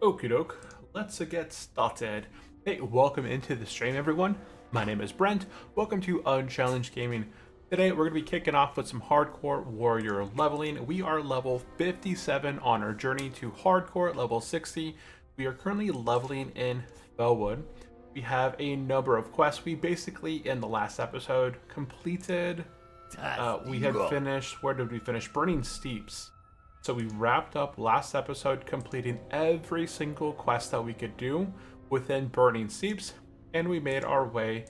Okie doke, let's get started. Hey, welcome into the stream, everyone. My name is Brent. Welcome to Unchallenged Gaming. Today, we're going to be kicking off with some hardcore warrior leveling. We are level 57 on our journey to hardcore, level 60. We are currently leveling in Felwood. We have a number of quests. We basically, in the last episode, completed. We had finished. Where did we finish? Burning Steeps. So we wrapped up last episode completing every single quest that we could do within Burning Steeps, and we made our way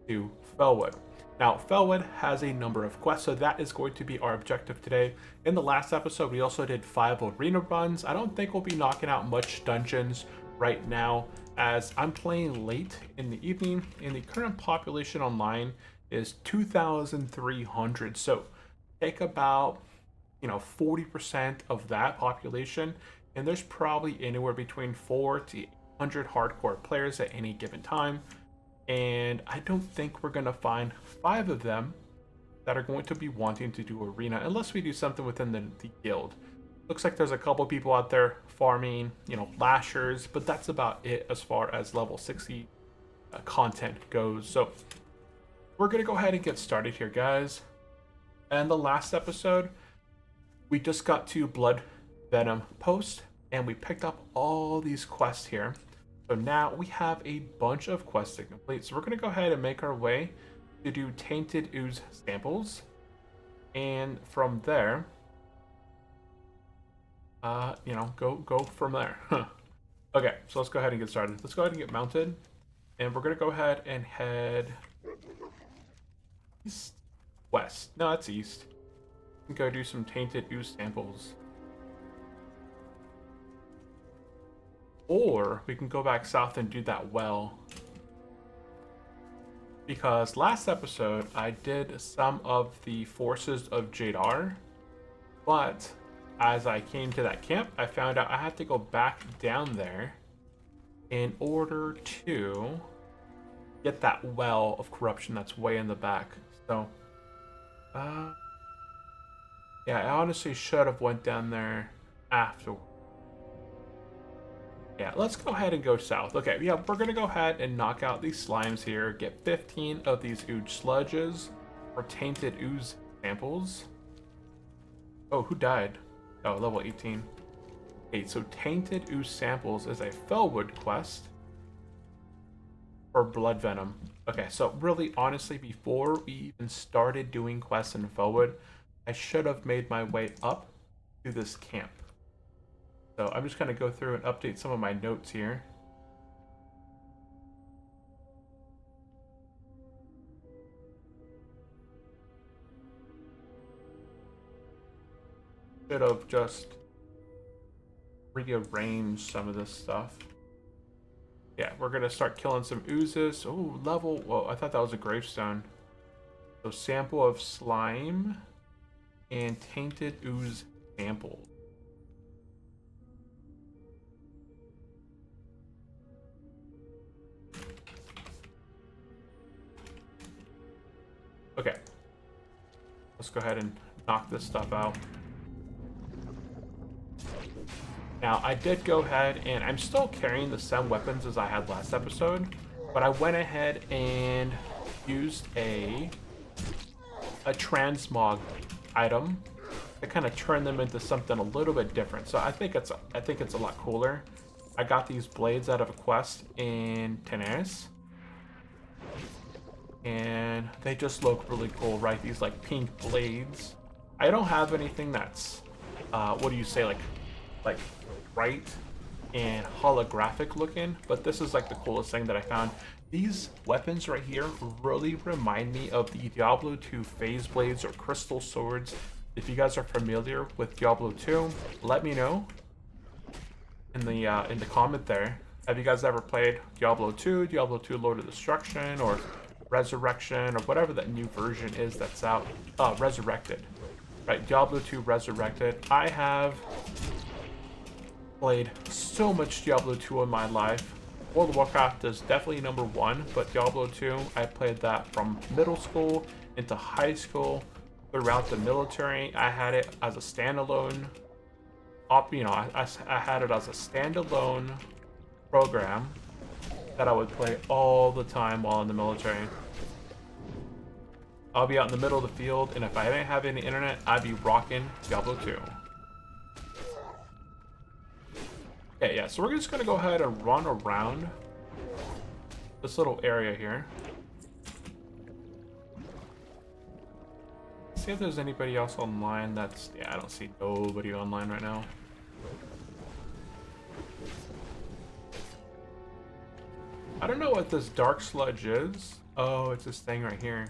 to Felwood. Now, Felwood has a number of quests, so that is going to be our objective today. In the last episode, we also did 5 arena runs. I don't think we'll be knocking out much dungeons right now, as I'm playing late in the evening, and the current population online is 2,300. So take about 40% of that population, and there's probably anywhere between 4 to 800 hardcore players at any given time, and I don't think we're going to find 5 of them that are going to be wanting to do arena unless we do something within the guild. Looks like there's a couple people out there farming, lashers, but that's about it as far as level 60 content goes. So we're going to go ahead and get started here, guys. And the last episode, we just got to Blood Venom Post, and we picked up all these quests here. So now we have a bunch of quests to complete. So we're going to go ahead and make our way to do Tainted Ooze samples. And from there, go from there. Okay, so let's go ahead and get started. Let's go ahead and get mounted. And we're going to go ahead and head east, west. No, that's east. Go do some Tainted Ooze samples. Or we can go back south and do that well. Because last episode I did some of the forces of Jadar, but as I came to that camp, I found out I had to go back down there in order to get that well of corruption that's way in the back. So yeah, I honestly should have went down there after. Yeah, let's go ahead and go south. Okay, yeah, we're going to go ahead and knock out these slimes here. Get 15 of these ooze sludges or Tainted Ooze samples. Oh, who died? Oh, level 18. Okay, so Tainted Ooze samples is a Felwood quest for Blood Venom. Okay, so really, honestly, before we even started doing quests in Felwood, I should have made my way up to this camp. So I'm just going to go through and update some of my notes here. Should have just rearranged some of this stuff. Yeah, we're going to start killing some oozes. Oh, level. Whoa, I thought that was a gravestone. So sample of slime and Tainted Ooze sample. Okay, let's go ahead and knock this stuff out. Now, I did go ahead and I'm still carrying the same weapons as I had last episode, but I went ahead and used a transmog item to kind of turn them into something a little bit different. So I think it's a lot cooler. I got these blades out of a quest in Tenaris, and they just look really cool, right? These like pink blades. I don't have anything that's what do you say, like bright and holographic looking, but this is like the coolest thing that I found. These weapons right here really remind me of the Diablo 2 phase blades or crystal swords. If you guys are familiar with Diablo 2, let me know in the comment there. Have you guys ever played Diablo 2, Diablo 2 Lord of Destruction, or Resurrection, or whatever that new version is that's out? Resurrected, right? Diablo 2 Resurrected. I have played so much Diablo 2 in my life. World of Warcraft is definitely number 1, but Diablo 2, I played that from middle school into high school, throughout the military. I had it as a standalone you know, I had it as a standalone program that I would play all the time while in the military. I'll be out in the middle of the field, and if I didn't have any internet, I'd be rocking Diablo 2. Okay, yeah, so we're just gonna go ahead and run around this little area here. See if there's anybody else online that's... Yeah, I don't see nobody online right now. I don't know what this dark sludge is. Oh, it's this thing right here.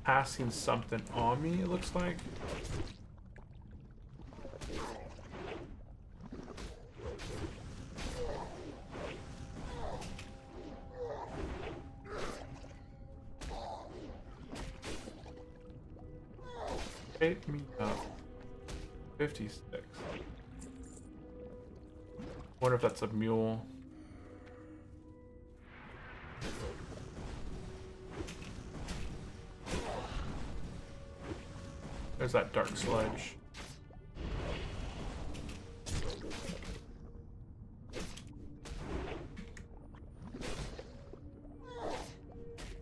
Passing something on me, it looks like. Hit me up. 56. Wonder if that's a mule. There's that dark sludge.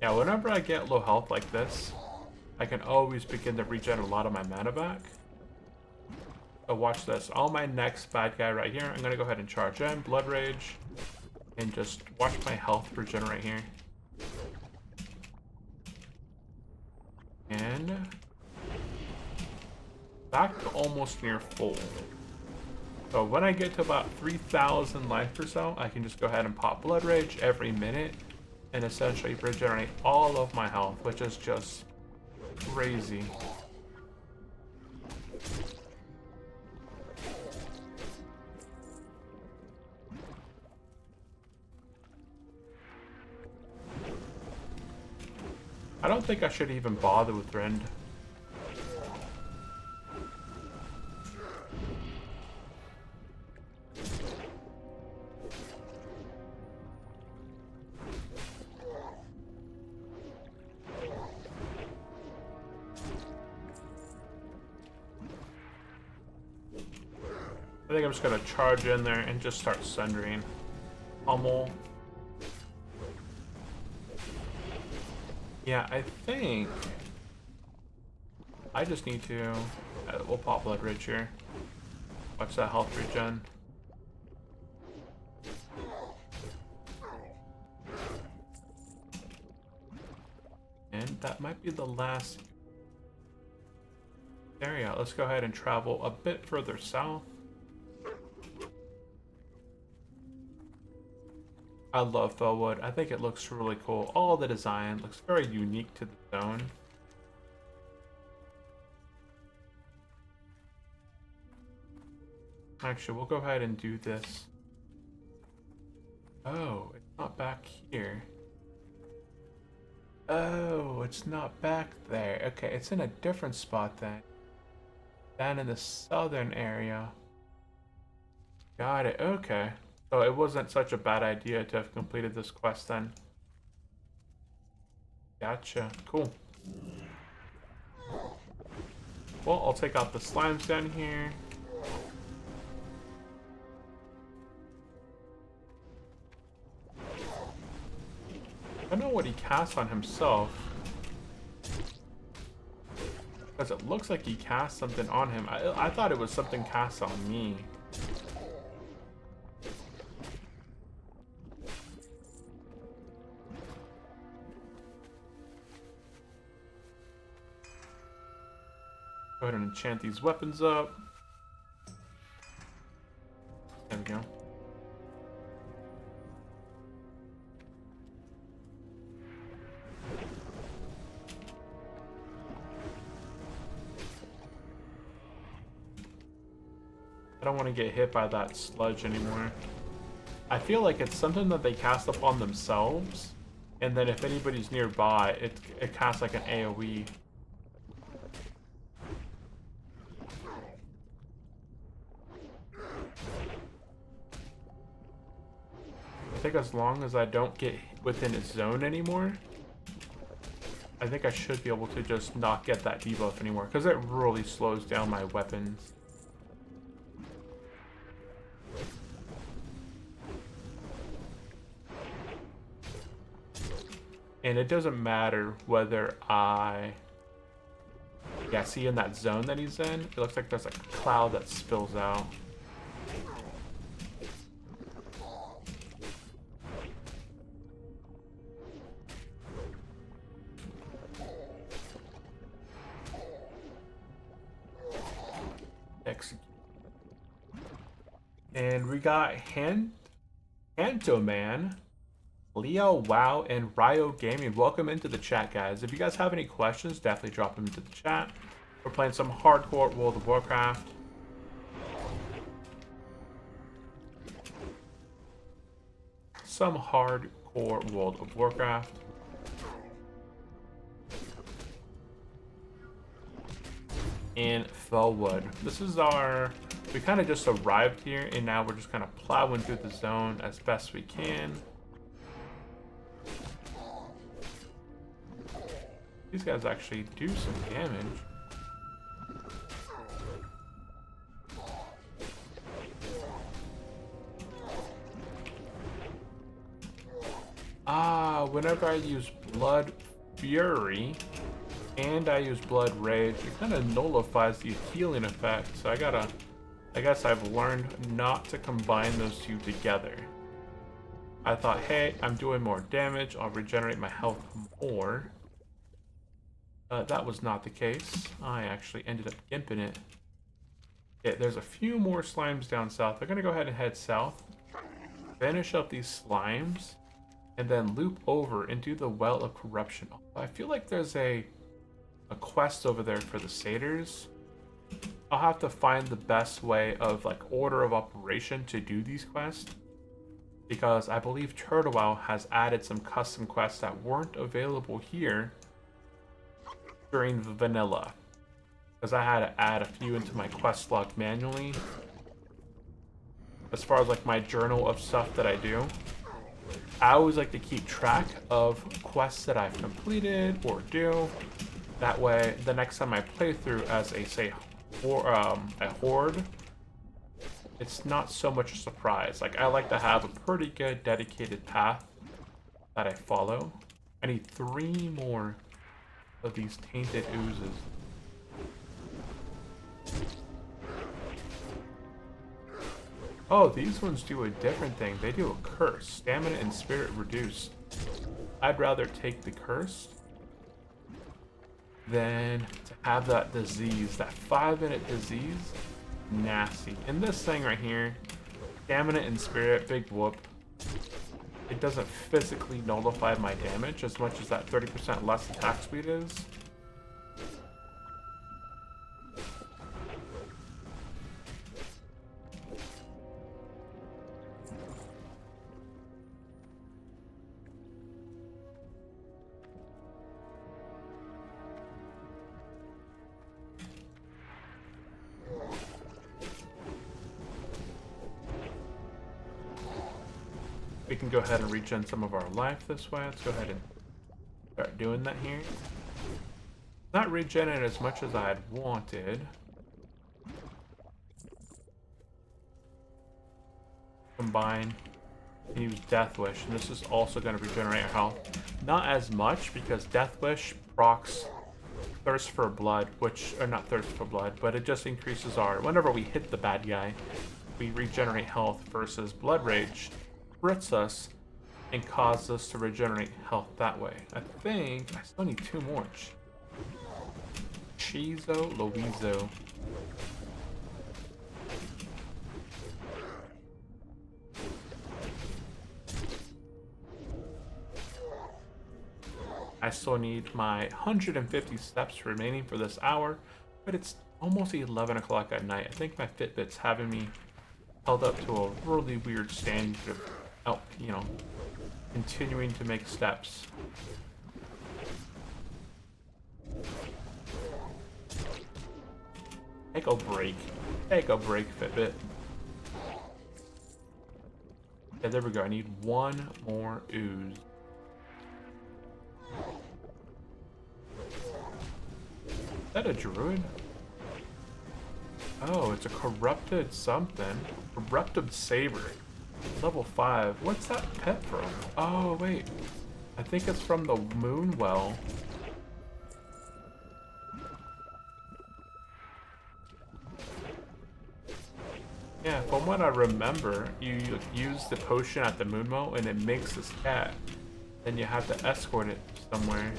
Yeah, whenever I get low health like this, I can always begin to regen a lot of my mana back. So watch this. On my next bad guy right here, I'm gonna go ahead and charge in, Blood Rage, and just watch my health regenerate here. And back to almost near full. So when I get to about 3,000 life or so, I can just go ahead and pop Blood Rage every minute and essentially regenerate all of my health, which is just crazy. I don't think I should even bother with Rend. I think I'm just gonna charge in there and just start sundering. Pummel. Yeah, I think I just need to... we'll pop Blood Rage here. Watch that health regen. And that might be the last area. Let's go ahead and travel a bit further south. I love Felwood. I think it looks really cool. All the design looks very unique to the zone. Actually, we'll go ahead and do this. Oh, it's not back here. Oh, it's not back there. Okay, it's in a different spot then. Down in the southern area. Got it, okay. So it wasn't such a bad idea to have completed this quest then. Gotcha, cool. Well, I'll take out the slimes down here. I don't know what he casts on himself. Because it looks like he cast something on him. I thought it was something cast on me. Go ahead and enchant these weapons up. There we go. I don't want to get hit by that sludge anymore. I feel like it's something that they cast upon themselves, and then if anybody's nearby, it casts like an AoE. I think as long as I don't get within its zone anymore, I think I should be able to just not get that debuff anymore, because it really slows down my weapons. And it doesn't matter whether yeah, see in that zone that he's in, it looks like there's a cloud that spills out. Execute. And we got Hanto Man, Leo Wow, and Ryo Gaming. Welcome into the chat, guys. If you guys have any questions, definitely drop them into the chat. We're playing some Hardcore World of Warcraft. Some Hardcore World of Warcraft. In Felwood. This is we kind of just arrived here, and now we're just kind of plowing through the zone as best we can. These guys actually do some damage. Whenever I use Blood Fury and I use Blood Rage, it kind of nullifies the healing effect. So I guess I've learned not to combine those two together. I thought, hey, I'm doing more damage, I'll regenerate my health more. That was not the case. I actually ended up gimping it. Yeah, there's a few more slimes down south. They're gonna go ahead and head south, finish up these slimes, and then loop over into the Well of Corruption. I feel like there's a quest over there for the satyrs. I'll have to find the best way of like order of operation to do these quests, because I believe Turtle has added some custom quests that weren't available here during the vanilla, because I had to add a few into my quest log manually as far as like my journal of stuff that I do. I always like to keep track of quests that I've completed or do. That way, the next time I play through as a horde, it's not so much a surprise. Like, I like to have a pretty good dedicated path that I follow. I need 3 more of these tainted oozes. Oh, these ones do a different thing. They do a curse. Stamina and spirit reduced. I'd rather take the curse than to have that disease. That 5-minute disease. Nasty. And this thing right here, stamina and spirit, big whoop. It doesn't physically nullify my damage as much as that 30% less attack speed is. We can go ahead and regen some of our life this way. Let's go ahead and start doing that here. Not regening as much as I had wanted. Combine, use Death Wish, and this is also going to regenerate our health. Not as much, because Death Wish procs Thirst for Blood, or not Thirst for Blood, but it just increases whenever we hit the bad guy, we regenerate health, versus Blood Rage hits us and causes us to regenerate health that way. I think I still need 2 more. Chizo Louizo. I still need my 150 steps remaining for this hour, but it's almost 11 o'clock at night. I think my Fitbit's having me held up to a really weird standard of, continuing to make steps. Take a break. Take a break, Fitbit. Yeah, there we go. I need 1 more ooze. Is that a druid? Oh, it's a corrupted something. Corrupted saber. Level 5. What's that pet from? Oh, wait. I think it's from the moon well. Yeah, from what I remember, you use the potion at the moon well and it makes this cat. Then you have to escort it somewhere.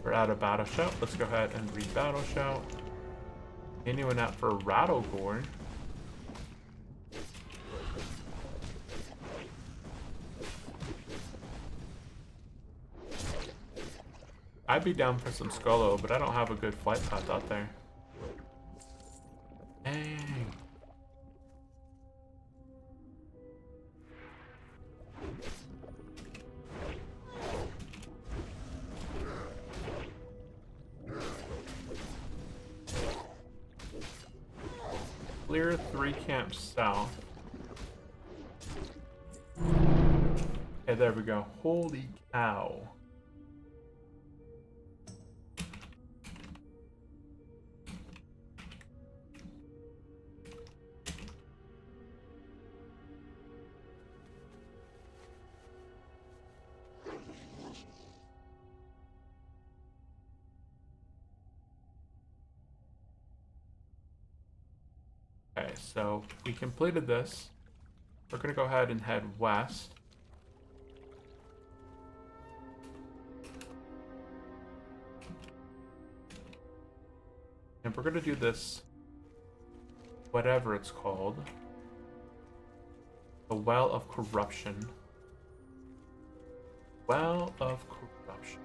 We're out of battle shout. Let's go ahead and read battle shout. Anyone out for Rattlegore? I'd be down for some Skullo, but I don't have a good flight path out there. Dang. Clear 3 camps south. Okay, there we go. Holy cow. Okay, so we completed this. We're gonna go ahead and head west. And we're gonna do this, whatever it's called. The Well of Corruption. Well of Corruption.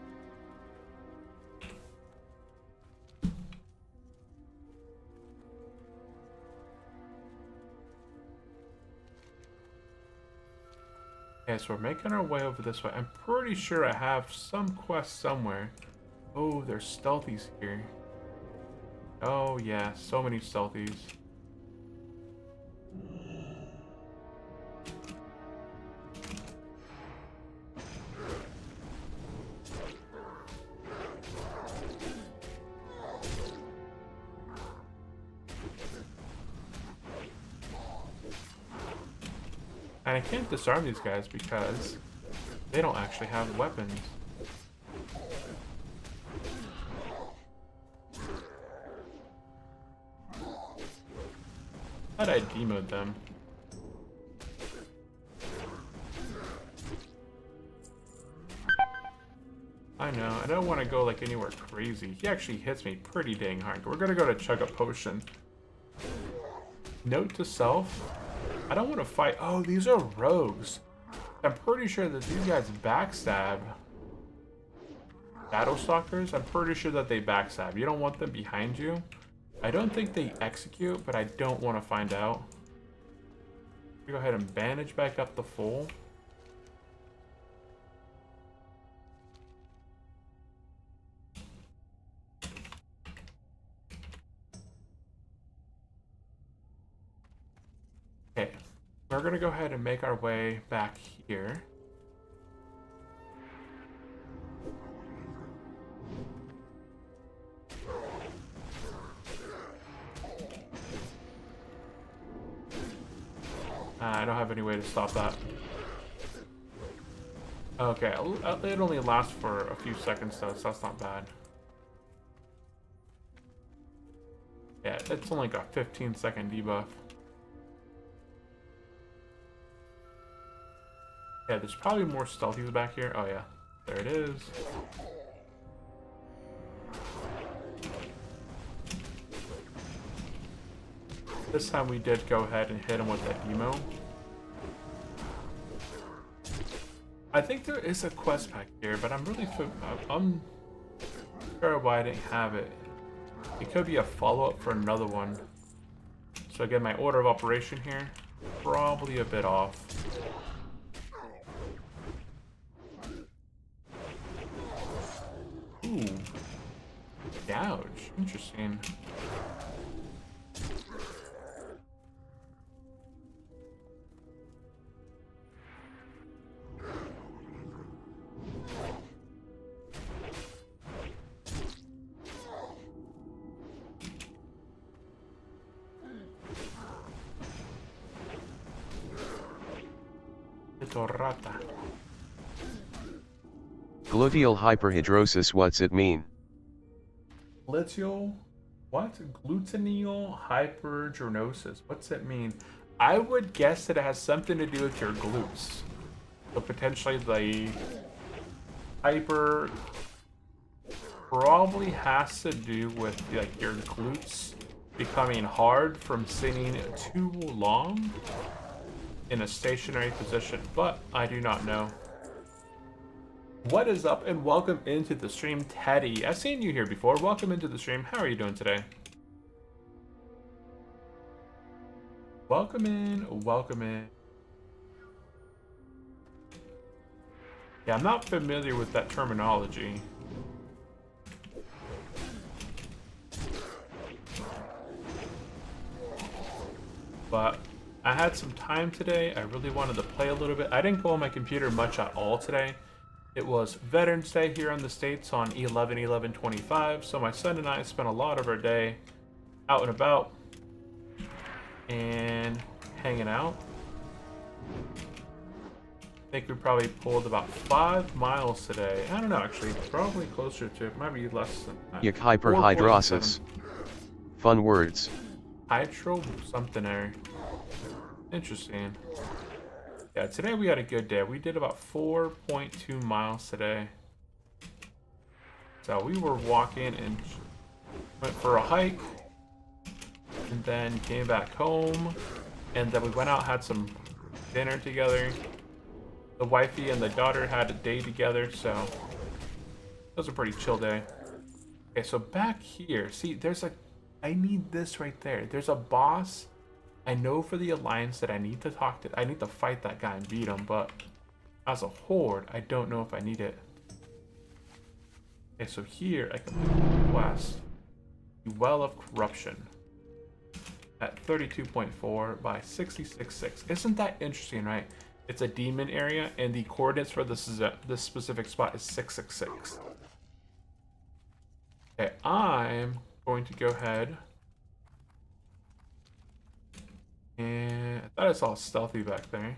Okay, so we're making our way over this way. I'm pretty sure I have some quest somewhere. Oh, there's stealthies here. Oh yeah, so many stealthies. And I can't disarm these guys because they don't actually have weapons. I thought I demoed them. I know, I don't want to go like anywhere crazy. He actually hits me pretty dang hard. We're gonna go to chug a potion. Note to self, I don't want to fight. Oh, these are rogues. I'm pretty sure that these guys backstab. Battlestalkers, I'm pretty sure that they backstab. You don't want them behind you. I don't think they execute, but I don't want to find out. Go ahead and bandage back up the full. Okay, we're gonna go ahead and make our way back here. I don't have any way to stop that. Okay, it only lasts for a few seconds though, so that's not bad. Yeah, it's only like a 15-second debuff. Yeah, there's probably more stealthies back here. Oh yeah, there it is. This time we did go ahead and hit him with that demo. I think there is a quest pack here, but I'm sure why I didn't have it. It could be a follow-up for another one. So again, my order of operation here, probably a bit off. Ooh. Gouge. Interesting. little rata. Gluteal hyperhidrosis, what's it mean? Gluteal, what? Gluteal hyperhidrosis. What's it mean? I would guess that it has something to do with your glutes. So potentially the hyper probably has to do with like your glutes becoming hard from sitting too long in a stationary position, but I do not know. What is up, and welcome into the stream, Teddy. I've seen you here before. Welcome into the stream. How are you doing today? Welcome in, welcome in. Yeah, I'm not familiar with that terminology. But I had some time today. I really wanted to play a little bit. I didn't go on my computer much at all today. It was Veterans Day here in the States on 11/11/25, so my son and I spent a lot of our day out and about and hanging out. I think we probably pulled about 5 miles today. I don't know, actually, probably closer to, maybe less than that. Yuck, hyperhidrosis. Fun words. Hydro something there. Interesting. Yeah, today we had a good day. We did about 4.2 miles today. So we were walking and went for a hike, and then came back home, and then we went out, had some dinner together. The wifey and the daughter had a day together, so it was a pretty chill day. Okay, so back here, see, there's a, I need this right there. There's a boss. I know for the Alliance that I need to talk to, I need to fight that guy and beat him, but as a horde, I don't know if I need it. Okay, so here I can do quest. The Well of Corruption at 32.4 by 66.6. Isn't that interesting, right? It's a demon area, and the coordinates for this specific spot is 666. Okay, I'm going to go ahead. And I thought I saw stealthy back there.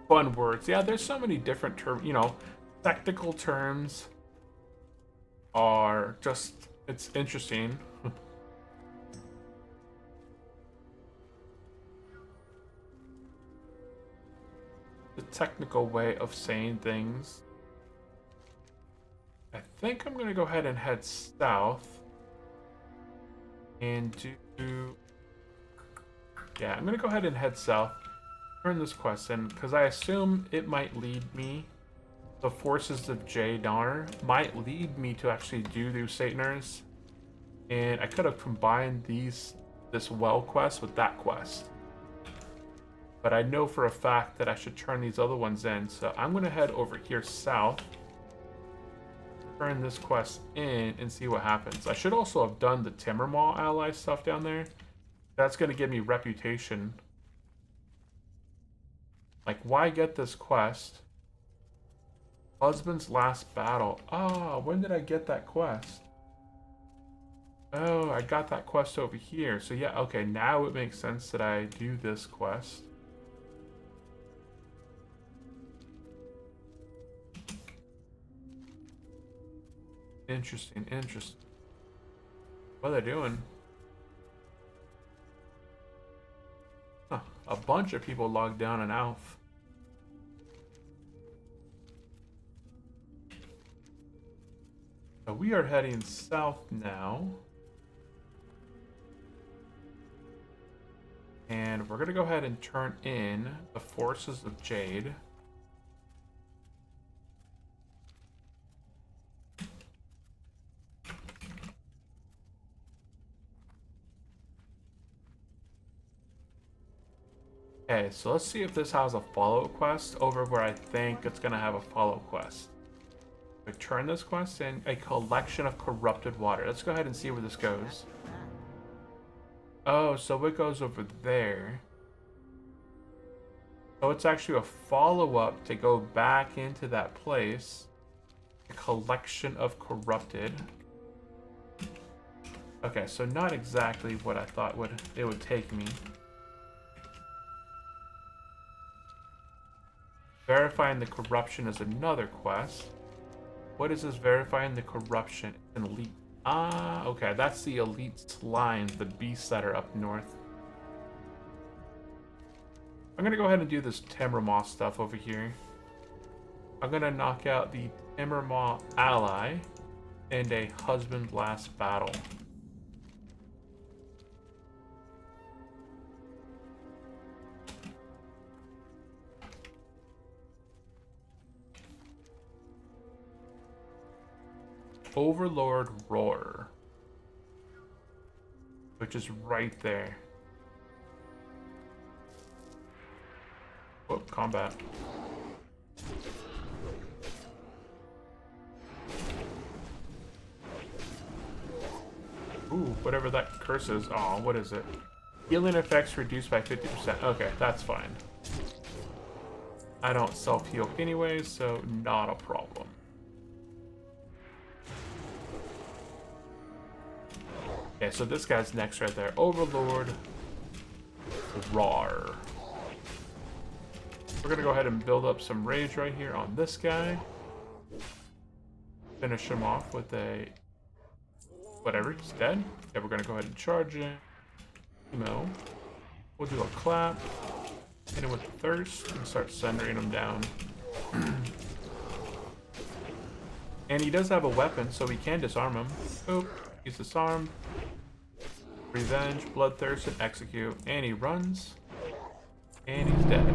Fun words. Yeah, there's so many different terms, you know, technical terms are just, it's interesting. The technical way of saying things. I think I'm going to go ahead and head south and do, yeah, I'm gonna go ahead and head south, turn this quest in, because I assume it might lead me, the Forces of Jadar might lead me to actually do the Sataners, and I could have combined this well quest with that quest, but I know for a fact that I should turn these other ones in, so I'm gonna head over here south, turn this quest in, and see what happens. I should also have done the Timbermaw ally stuff down there. That's going to give me reputation. Like, why get this quest? Husband's Last Battle. Ah, when did I get that quest? Oh, I got that quest over here. So yeah, okay, now it makes sense that I do this quest. Interesting, interesting. What are they doing? Huh, a bunch of people logged down an Alf. So we are heading south now. And we're going to go ahead and turn in the Forces of Jade. Okay, so let's see if this has a follow quest over where I think it's going to have a follow quest. Return this quest in, a collection of corrupted water. Let's go ahead and see where this goes. Oh, so it goes over there. So it's actually a follow-up to go back into that place. A collection of corrupted. Okay, so not exactly what I thought it would take me. Verifying the corruption is another quest. What is this verifying the corruption? An elite. Ah, okay, that's the elite slimes, the beasts that are up north. I'm gonna go ahead and do this Timbermaw stuff over here. I'm gonna knock out the Timbermaw ally in a husband last battle. Overlord Roar, which is right there. Whoop, combat. Ooh, whatever that curse is. Oh, what is it? Healing effects reduced by 50%. Okay, that's fine. I don't self-heal anyway, so not a problem. Okay, so this guy's next right there. Overlord Rar. We're gonna go ahead and build up some rage right here on this guy. Finish him off with a... whatever, he's dead. Okay, we're gonna go ahead and charge him. Emo. We'll do a clap. Hit him with the thirst and start centering him down. And he does have a weapon, so we can disarm him. Oop, he's disarmed. Revenge, Bloodthirst, and Execute. And he runs. And he's dead.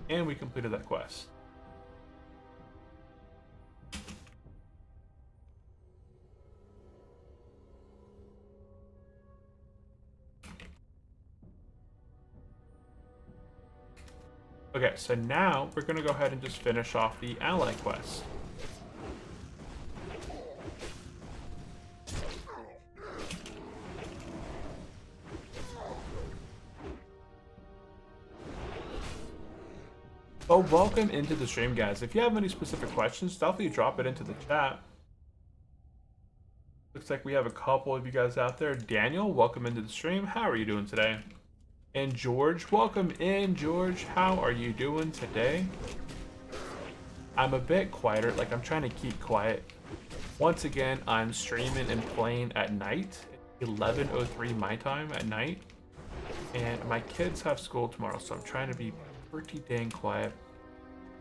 And we completed that quest. Okay, so now we're going to go ahead and just finish off the ally quest. Oh, welcome into the stream, guys. If you have any specific questions, definitely drop it into the chat. Looks like we have a couple of you guys out there. Daniel, welcome into the stream. How are you doing today? And George, welcome in, George. How are you doing today? I'm a bit quieter, like I'm trying to keep quiet. Once again, I'm streaming and playing at night, 11:03 my time at night. And my kids have school tomorrow, so I'm trying to be pretty dang quiet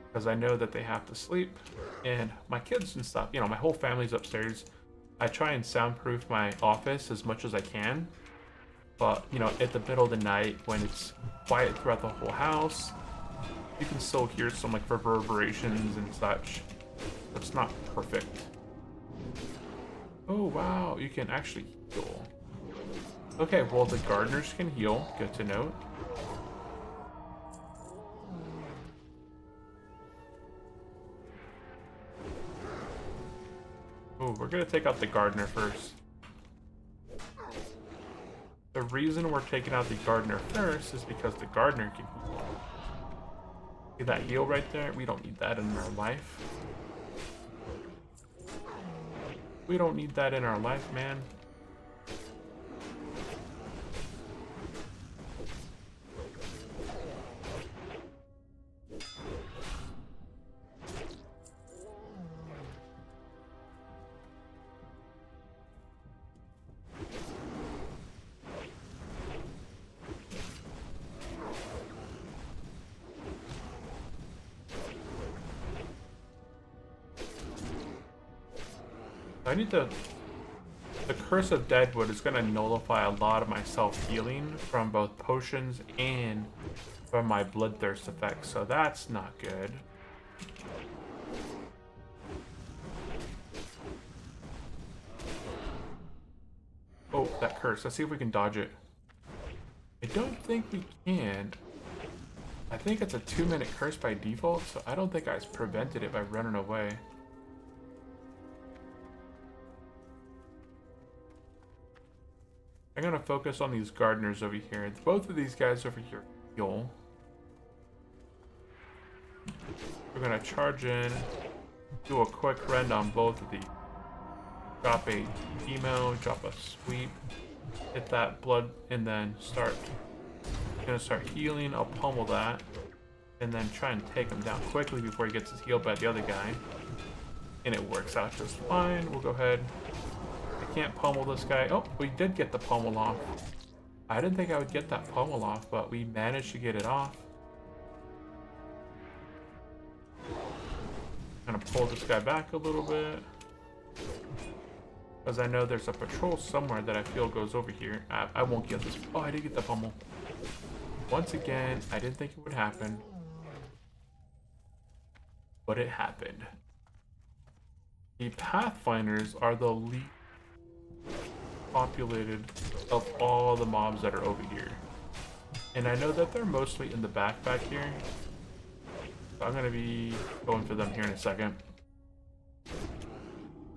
because I know that they have to sleep, and my kids and stuff, you know, my whole family's upstairs. I try and soundproof my office as much as I can, but you know, at the middle of the night when it's quiet throughout the whole house, you can still hear some like reverberations and such. It's not perfect. Oh wow, you can actually heal. Okay, well the gardeners can heal, good to note. Oh, we're gonna take out the gardener first. The reason we're taking out the gardener first is because the gardener can heal. See that heal right there? We don't need that in our life. We don't need that in our life, man. I need to... The Curse of Deadwood is going to nullify a lot of my self-healing from both potions and from my Bloodthirst effect, so that's not good. Oh, that curse. Let's see if we can dodge it. I don't think we can. I think it's a 2-minute curse by default, so I don't think I prevented it by running away. I'm gonna focus on these gardeners over here. Both of these guys over here heal. We're gonna charge in, do a quick rend on both of these. Drop a emo, drop a sweep, hit that blood, and then start. Gonna start healing. I'll pummel that. and then try and take him down quickly before he gets his heal by the other guy. And it works out just fine. We'll go ahead. I can't pummel this guy. Oh, we did get the pummel off. I didn't think I would get that pummel off, but we managed to get it off. I'm gonna pull this guy back a little bit, because I know there's a patrol somewhere that I feel goes over here. I won't get this. Oh, I did get the pummel. Once again, I didn't think it would happen, but it happened. The Pathfinders are the least populated of all the mobs that are over here. And I know that they're mostly in the backpack here. So I'm gonna be going for them here in a second.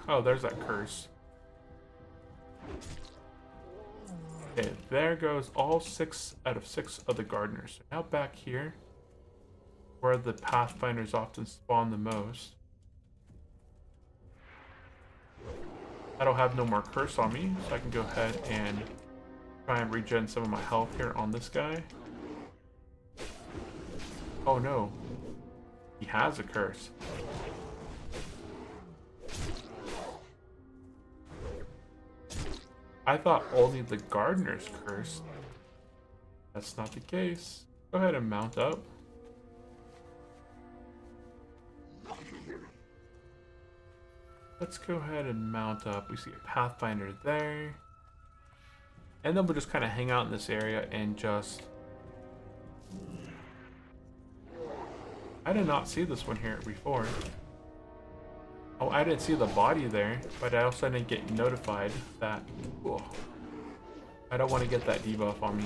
Oh, there's that curse. Okay, there goes all 6 out of 6 of the gardeners. So now back here, where the Pathfinders often spawn the most. I don't have no more curse on me, so I can go ahead and try and regen some of my health here on this guy. Oh no, he has a curse. I thought only the gardeners cursed. That's not the case. Go ahead and mount up. Let's go ahead and mount up. We see a Pathfinder there. And then we'll just kind of hang out in this area and just... I did not see this one here before. Oh, I didn't see the body there, but I also didn't get notified that... Ooh, I don't want to get that debuff on me.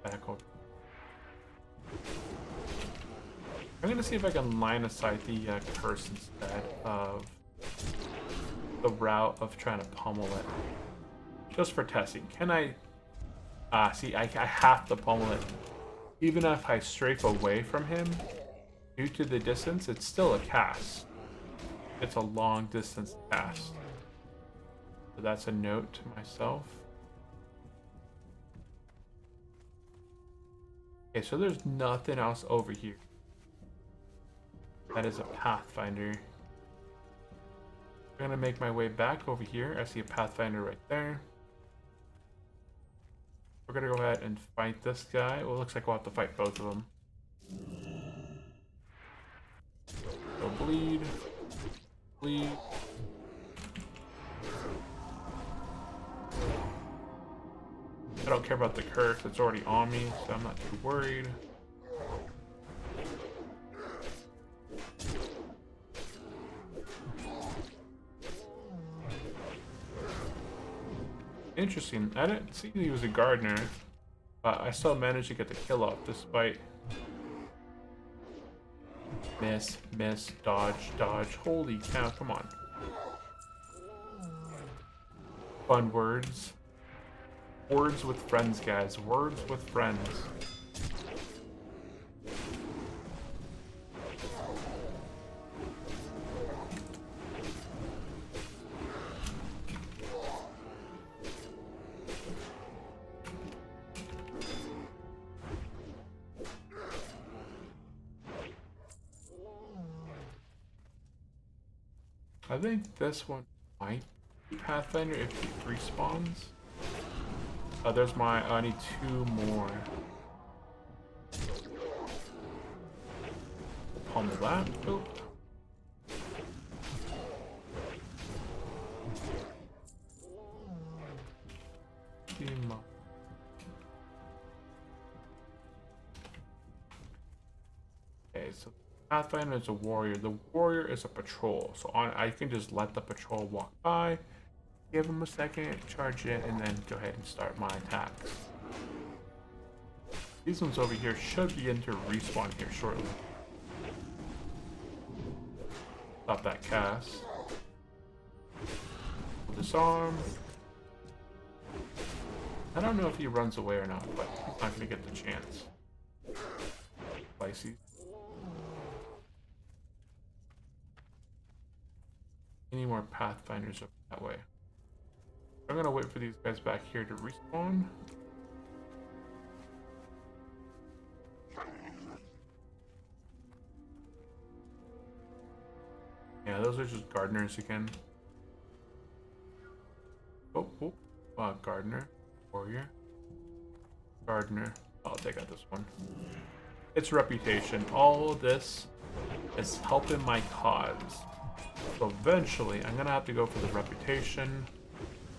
Back over. I'm gonna see if I can line aside the curse instead of the route of trying to pummel it. Just for testing. Can I... see, I have to pummel it. Even if I strafe away from him, due to the distance, it's still a cast. It's a long distance cast. So that's a note to myself. Okay, so there's nothing else over here. That is a Pathfinder. I'm gonna make my way back over here. I see a Pathfinder right there. We're gonna go ahead and fight this guy. Well, it looks like we'll have to fight both of them. So bleed. Bleed. I don't care about the curse, it's already on me, so I'm not too worried. Interesting, I didn't see he was a gardener, but I still managed to get the kill off despite... Miss, miss, dodge, dodge, holy cow, come on. Fun words. Words with friends, guys. Words with friends. I think this one might be Pathfinder if it respawns. There's my... I need 2 more. Pummel that. Oh. Okay, so Pathfinder is a warrior. The warrior is a patrol. So I can just let the patrol walk by. Give him a second, charge in, and then go ahead and start my attacks. These ones over here should begin to respawn here shortly. Stop that cast. Disarm. I don't know if he runs away or not, but he's not gonna get the chance. Spicy. Any more pathfinders up that way? I'm gonna wait for these guys back here to respawn. Yeah, those are just gardeners again. Oh, gardener, warrior, gardener. I'll take out this one. It's reputation. All of this is helping my cause. So eventually, I'm gonna have to go for the reputation.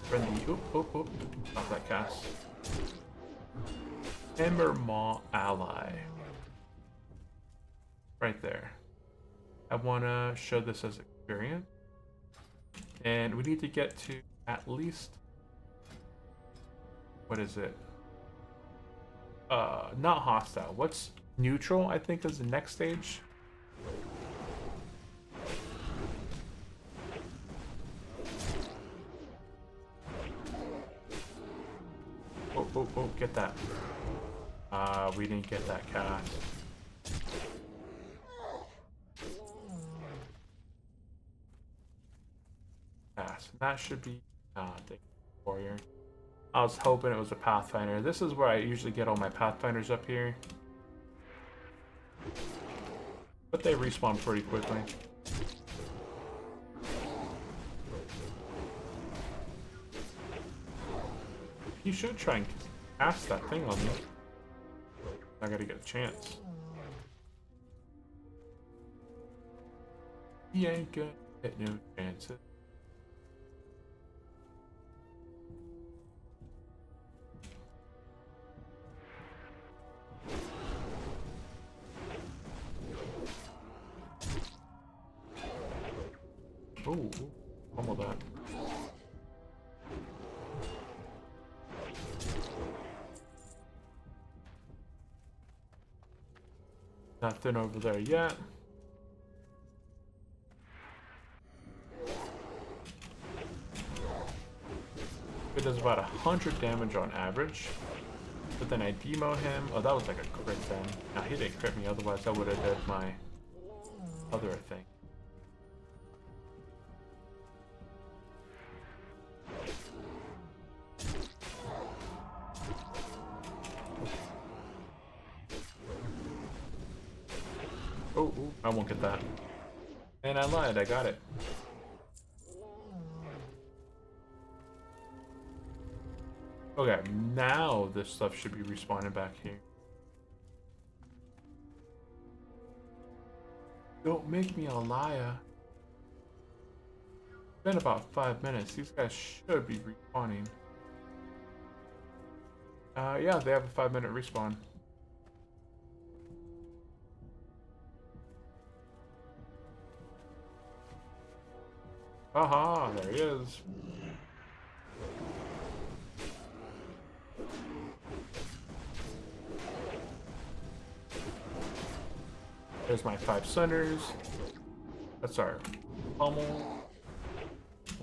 Friendly. Not that cast. Timber Maw ally. Right there. I wanna show this as experience. And we need to get to at least. What is it? Not hostile. What's neutral? I think is the next stage. Oh, get that. We didn't get that cast. Cast. That should be, warrior. I was hoping it was a pathfinder. This is where I usually get all my pathfinders up here. But they respawn pretty quickly. You should try and cast that thing on me. I gotta get a chance. He ain't gonna get no chances. Oh, pummel that. Nothing over there yet. It does about 100 damage on average. But then I demo him. Oh, that was like a crit then. No, he didn't crit me, otherwise I would have did my other thing. Oh, I won't get that. And I lied, I got it. Okay, now this stuff should be respawning back here. Don't make me a liar. It's been about 5 minutes. These guys should be respawning. Yeah, they have a 5-minute respawn. Aha, there he is. There's my 5 centers. That's our pummel.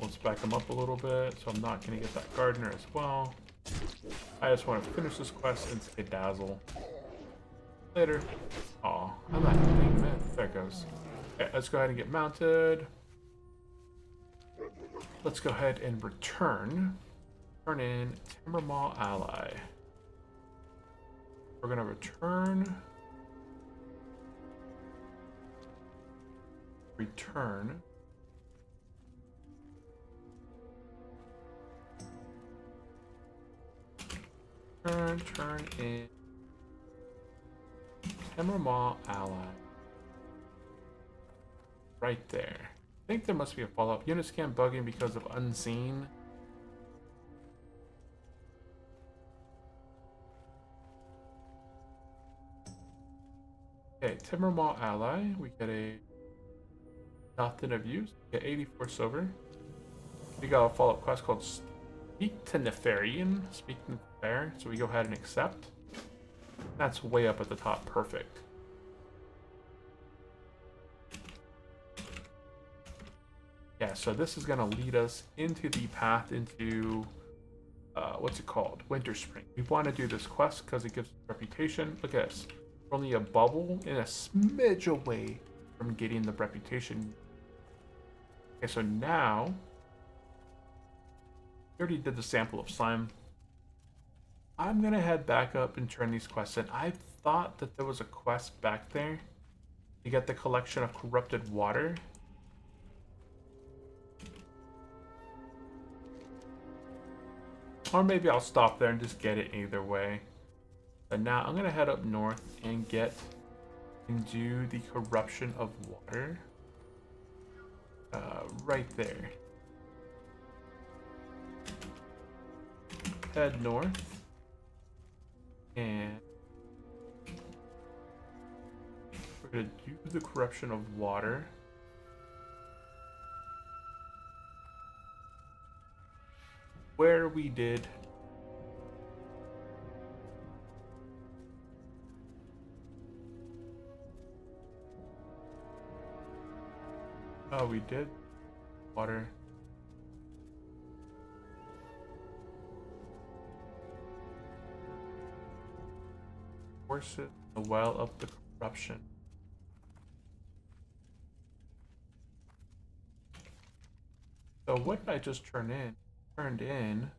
Let's back them up a little bit, so I'm not going to get that gardener as well. I just want to finish this quest and say dazzle. Later. Aw, I'm not hitting him in. There it goes. Okay, let's go ahead and get mounted. Let's go ahead and return. Turn in Timber Maw ally. We're going to return. Return. Turn in Timber Maw ally. Right there. I think there must be a follow-up. Unit scan bugging because of unseen. Okay, Timber Maw ally. We get a nothing of use. We get 84 silver. We got a follow-up quest called Speak to Nefarian. Speak to Nefair. So we go ahead and accept. That's way up at the top. Perfect. Yeah, so this is going to lead us into the path into what's it called? Winter Spring. We want to do this quest because it gives us reputation. Look at this. We're only a bubble and a smidge away from getting the reputation. Okay, so now we already did the sample of slime. I'm gonna head back up and turn these quests in. I thought that there was a quest back there to get the collection of corrupted water. Or maybe I'll stop there and just get it either way. But now I'm gonna head up north and get and do the corruption of water. Right there. Head north. And we're gonna do the corruption of water. Where we did we did water. Force it the well of the corruption. So what did I just turn in? Turned in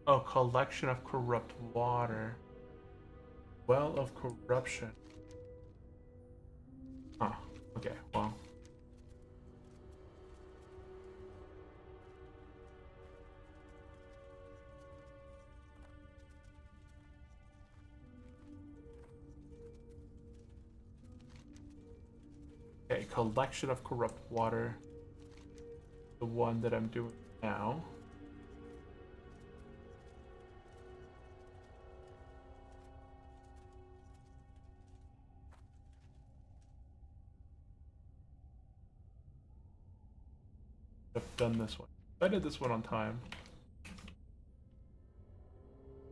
a collection of corrupt water. Well of corruption. Huh. Okay, well. Okay, collection of corrupt water. The one that I'm doing now. I've done this one. I did this one on time.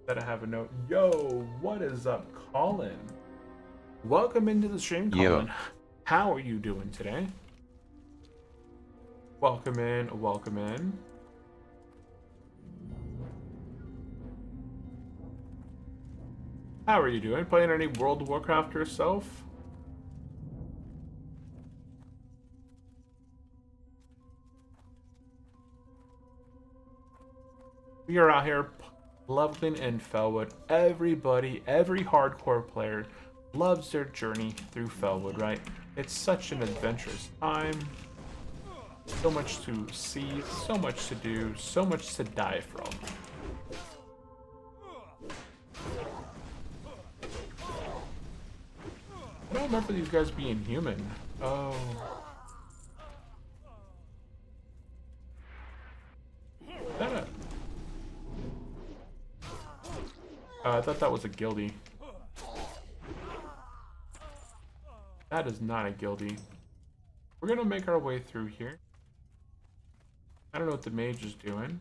That I have a note. Yo, what is up, Colin? Welcome into the stream, Colin. Yo. How are you doing today? Welcome in, welcome in. How are you doing? Playing any World of Warcraft yourself? We are out here leveling in Felwood. Everybody, every hardcore player loves their journey through Felwood, right? It's such an adventurous time. So much to see, so much to do, so much to die from. I don't remember these guys being human. Oh. Is that a... I thought that was a guildie. That is not a guildie. We're gonna make our way through here. I don't know what the mage is doing.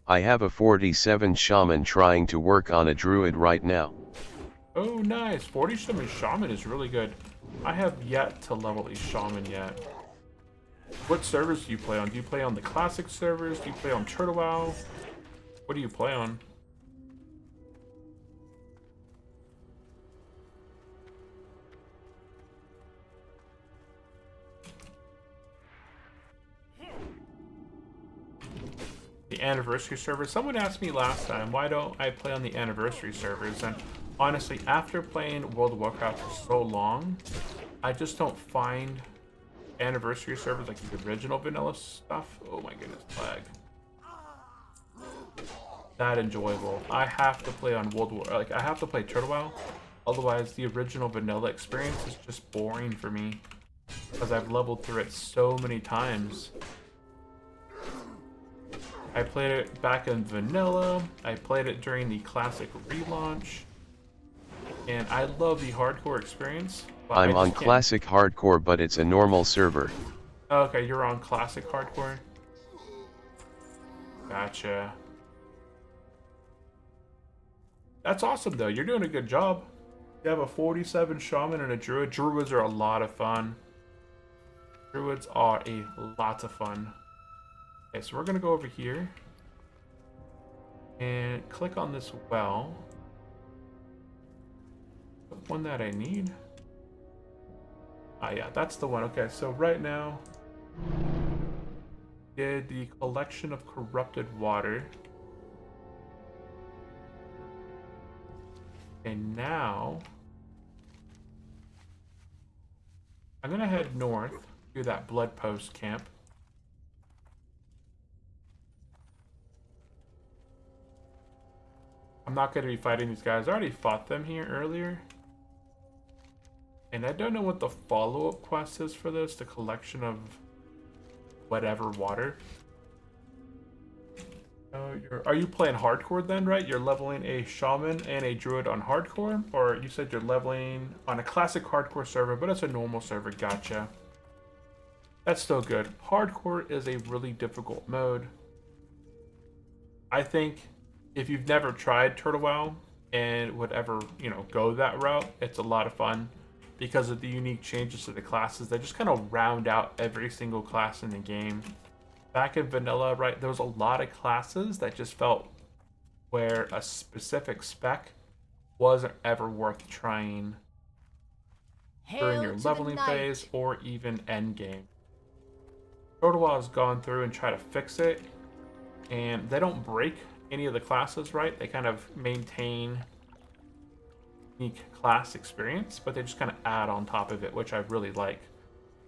I have a 47 shaman trying to work on a druid right now. Oh, nice. 47 shaman is really good. I have yet to level a shaman yet. What servers do you play on? Do you play on the classic servers? Do you play on Turtle WoW? What do you play on? The anniversary server. Someone asked me last time, why don't I play on the anniversary servers? And honestly, after playing World of Warcraft for so long, I just don't find anniversary servers like the original vanilla stuff. Oh my goodness, lag. That enjoyable. I have to play on World War, like I have to play Turtle WoW. Otherwise, the original vanilla experience is just boring for me because I've leveled through it so many times. I played it back in vanilla, I played it during the classic relaunch, and I love the hardcore experience. I'm on classic hardcore, but it's a normal server. Okay, you're on classic hardcore? Gotcha. That's awesome though, you're doing a good job. You have a 47 shaman and a druid. Druids are a lot of fun. Druids are a lot of fun. Okay, so we're gonna go over here and click on this well. The one that I need. Ah, yeah, that's the one. Okay, so right now, did the collection of corrupted water. And now, I'm gonna head north to that blood post camp. I'm not gonna be fighting these guys. I already fought them here earlier. And I don't know what the follow-up quest is for this, the collection of whatever water. Are you playing hardcore then, right? You're leveling a shaman and a druid on hardcore? Or you said you're leveling on a classic hardcore server, but it's a normal server. Gotcha. That's still good. Hardcore is a really difficult mode. I think if you've never tried Turtle WoW and would ever, go that route, it's a lot of fun because of the unique changes to the classes. They just kind of round out every single class in the game. Back in vanilla, right, there was a lot of classes that just felt where a specific spec wasn't ever worth trying during your leveling phase or even end game. Turtle WoW has gone through and tried to fix it, and they don't break any of the classes, right? They kind of maintain unique class experience, but they just kind of add on top of it, which I really like.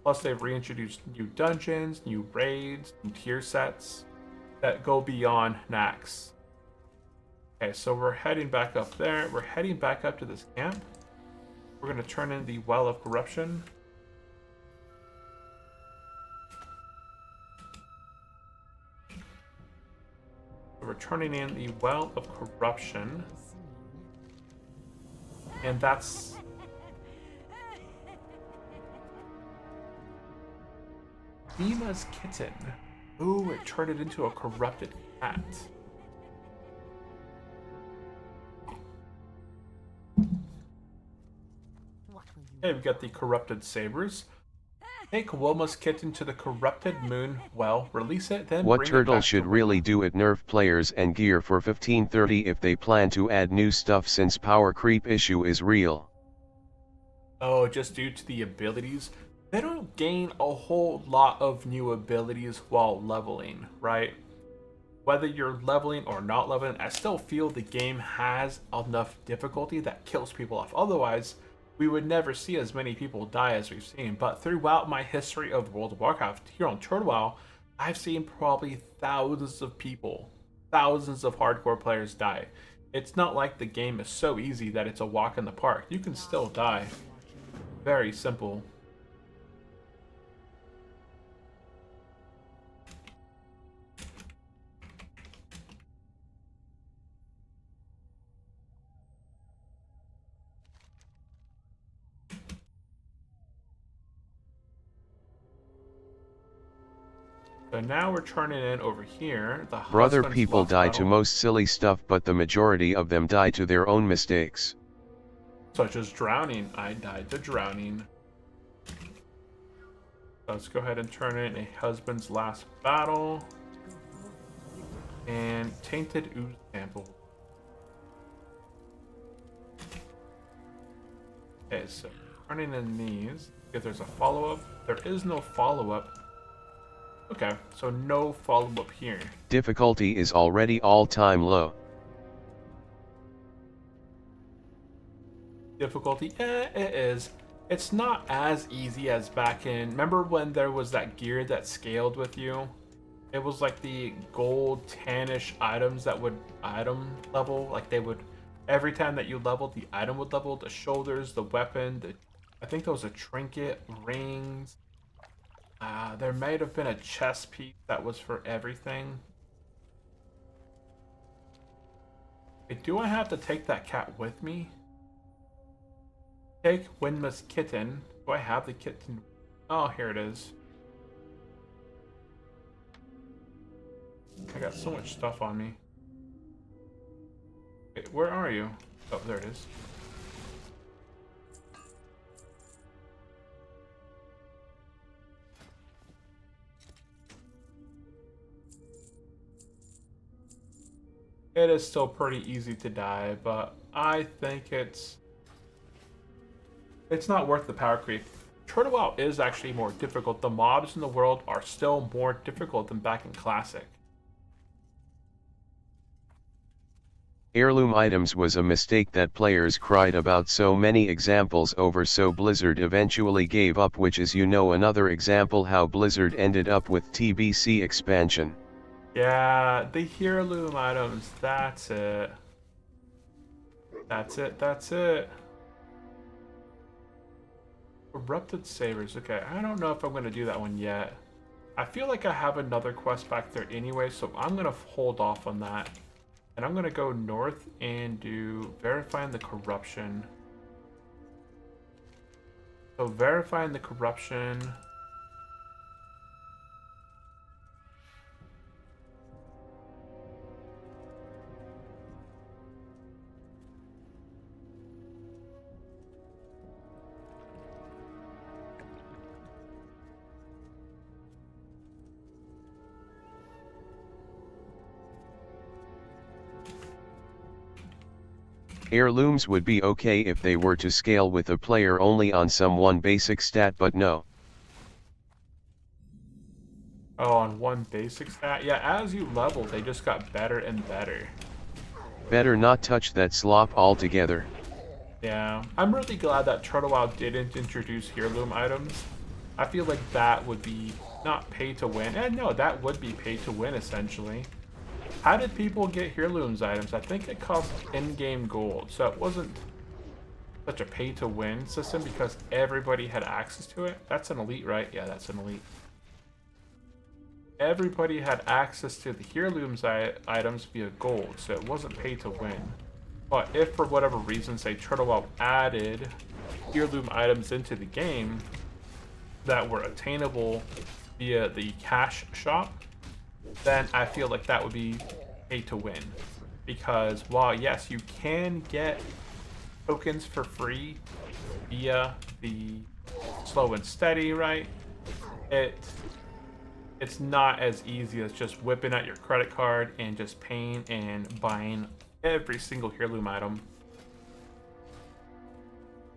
Plus, they've reintroduced new dungeons, new raids, new tier sets that go beyond Nax. Okay, so we're heading back up there. We're heading back up to this camp. We're going to turn in the Well of Corruption. We're turning in the Well of Corruption. And that's... Vima's kitten. Ooh, it turned it into a corrupted cat. Okay, we've got the corrupted sabers. Take Wilma's kitten to the corrupted moon well, release it, then what bring Turtle it back should to really do it nerf players and gear for 1530 if they plan to add new stuff since power creep issue is real. Oh, just due to the abilities? They don't gain a whole lot of new abilities while leveling, right? Whether you're leveling or not leveling, I still feel the game has enough difficulty that kills people off. Otherwise, we would never see as many people die as we've seen. But throughout my history of World of Warcraft here on Turtle WoW, I've seen probably thousands of people, thousands of hardcore players die. It's not like the game is so easy that it's a walk in the park. You can still die. Very simple. So now we're turning in over here. The Brother, husband's people love die to battle, most silly stuff, but the majority of them die to their own mistakes. such as drowning. I died to drowning. Let's go ahead and turn in a husband's last battle. And tainted ooze sample. Okay, so turning in these. If there's a follow-up, there is no follow-up. Okay, so no follow-up here. Difficulty is already all-time low. Difficulty, it is. It's not as easy as back in. Remember when there was that gear that scaled with you? It was like the gold tannish items that would item level. Like they would, every time that you leveled, the item would level. The shoulders, the weapon, I think there was a trinket, rings. There might have been a chest piece that was for everything. Wait, do I have to take that cat with me? Take Winma's kitten. Do I have the kitten? Oh, here it is. I got so much stuff on me. Wait, where are you? Oh, there it is. it is still pretty easy to die, but I think it's not worth the power creep. Turtle WoW is actually more difficult. The mobs in the world are still more difficult than back in Classic. Heirloom items was a mistake that players cried about, so many examples over, so Blizzard eventually gave up, which is another example how Blizzard ended up with TBC expansion. Yeah, the heirloom items, that's it. That's it. Corrupted Sabers, okay, I don't know if I'm going to do that one yet. I feel like I have another quest back there anyway, so I'm going to hold off on that. And I'm going to go north and do verifying the corruption. So verifying the corruption. Heirlooms would be okay if they were to scale with a player only on some one basic stat, but no. Oh, on one basic stat? Yeah, as you level, they just got better and better. Better not touch that slop altogether. Yeah, I'm really glad that Turtle WoW didn't introduce heirloom items. I feel like that would be not pay to win. And no, that would be pay to win essentially. How did people get heirlooms items? I think it cost in-game gold, so it wasn't such a pay to win system because everybody had access to it. That's an elite, right? Yeah, that's an elite. Everybody had access to the heirlooms items via gold, so it wasn't pay to win. But if for whatever reason, say Turtle WoW added heirloom items into the game that were attainable via the cash shop, then I feel like that would be pay to win. Because while yes, you can get tokens for free via the slow and steady, right? It's not as easy as just whipping out your credit card and just paying and buying every single heirloom item.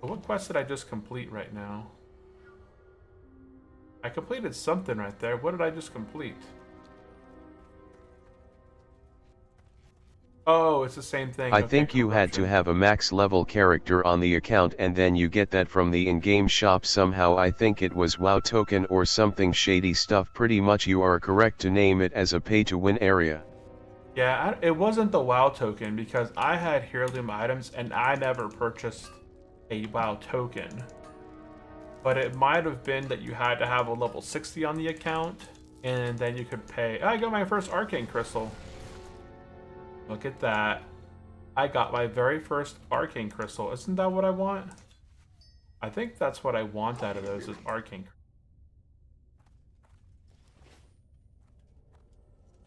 But what quest did I just complete right now? I completed something right there. What did I just complete? Oh, it's the same thing. I Okay, think you had to corruption. have a max level character on the account, and then you get that from the in-game shop somehow. I think it was WoW token or something shady stuff. Pretty much you are correct to name it as a pay-to-win area. Yeah, it wasn't the WoW token because I had heirloom items and I never purchased a WoW token. But it might have been that you had to have a level 60 on the account and then you could pay. I got my first arcane crystal. Look at that. I got my very first arcane crystal. Isn't that what I want? I think that's what I want out of those is arcane.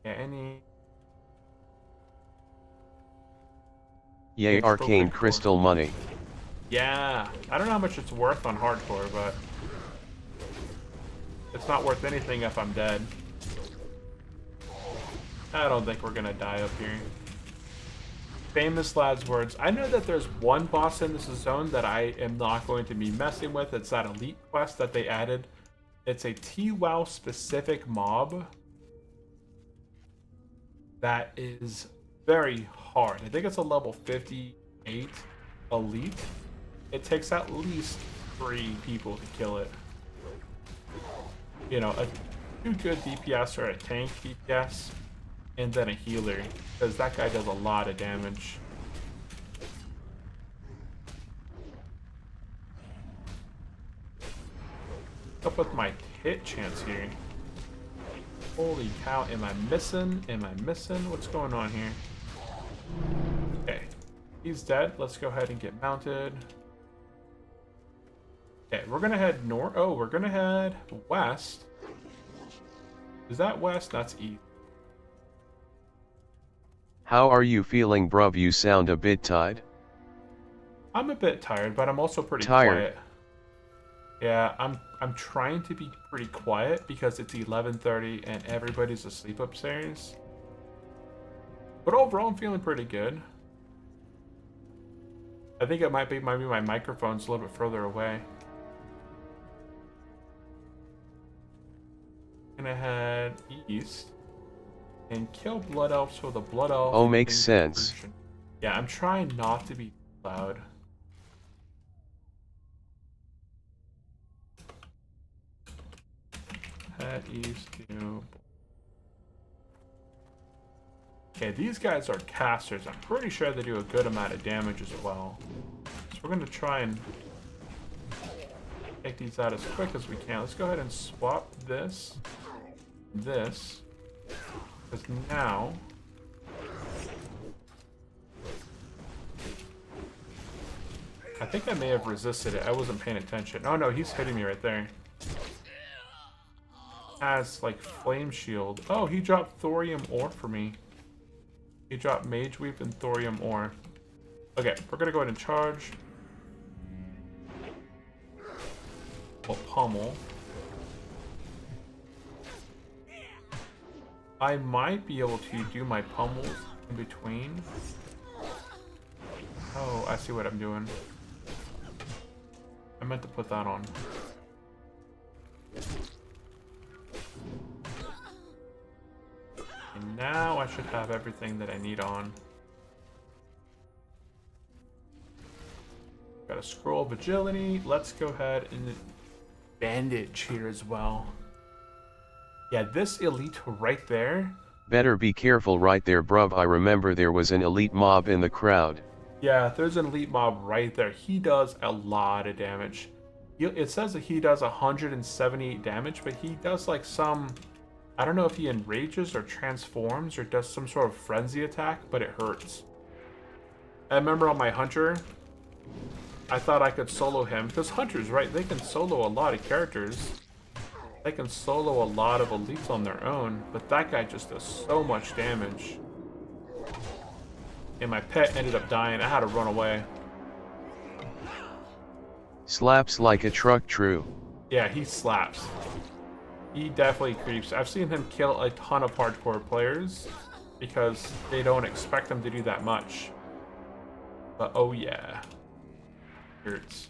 Yeah, any... Yay, arcane crystal money. Yeah, I don't know how much it's worth on hardcore, but it's not worth anything if I'm dead. I don't think we're gonna die up here. Famous lad's words. I know that there's one boss in this zone that I am not going to be messing with. It's that elite quest that they added. It's a TWoW specific mob that is very hard. I think it's a level 58 elite. It takes at least 3 people to kill it. You know, a 2 good DPS or a tank DPS, and then a healer, because that guy does a lot of damage. Up with my hit chance here. Holy cow, am I missing? Am I missing? What's going on here? Okay, he's dead. Let's go ahead and get mounted. Okay, we're gonna head north. Oh, we're gonna head west. Is that west? That's east. How are you feeling, bruv? You sound a bit tired. I'm a bit tired, but I'm also pretty Tired. quiet. Yeah, I'm trying to be pretty quiet because it's 11:30 and everybody's asleep upstairs. But overall, I'm feeling pretty good. I think it might be my microphone's a little bit further away. Gonna head east and kill blood elves so the blood elf. Oh, makes sense. Yeah, I'm trying not to be loud. Head east to. Okay, these guys are casters. I'm pretty sure they do a good amount of damage as well. So we're gonna try and take these out as quick as we can. Let's go ahead and swap this. Because now I think I may have resisted it. I wasn't paying attention. Oh no, he's hitting me right there. Has like flame shield. Oh, he dropped thorium ore for me. He dropped mage weave and thorium ore. Okay, we're gonna go ahead and charge. We'll pummel. I might be able to do my pummels in between. Oh, I see what I'm doing. I meant to put that on. And now I should have everything that I need on. Got a scroll of agility. Let's go ahead and bandage here as well. Yeah, this elite right there. Better be careful right there, bruv. I remember there was an elite mob in the crowd. Yeah, there's an elite mob right there. He does a lot of damage. It says that he does 178 damage, but he does like some... I don't know if he enrages or transforms or does some sort of frenzy attack, but it hurts. I remember on my hunter, I thought I could solo him. Because hunters, right, they can solo a lot of characters. They can solo a lot of elites on their own, but that guy just does so much damage. And my pet ended up dying. I had to run away. Slaps like a truck, true. Yeah, he slaps. He definitely creeps. I've seen him kill a ton of hardcore players because they don't expect him to do that much. But oh yeah. Hurts.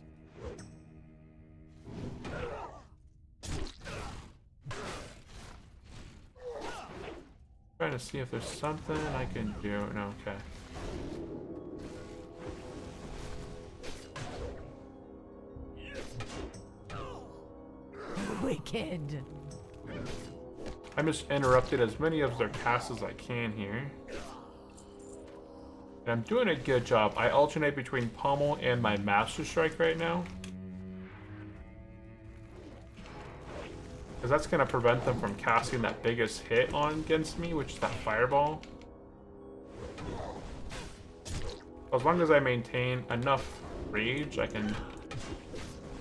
Trying to see if there's something I can do. No, okay. Wicked. I just interrupted as many of their casts as I can here. And I'm doing a good job. I alternate between Pommel and my Master Strike right now. Because that's going to prevent them from casting that biggest hit on against me, which is that Fireball. As long as I maintain enough rage, I can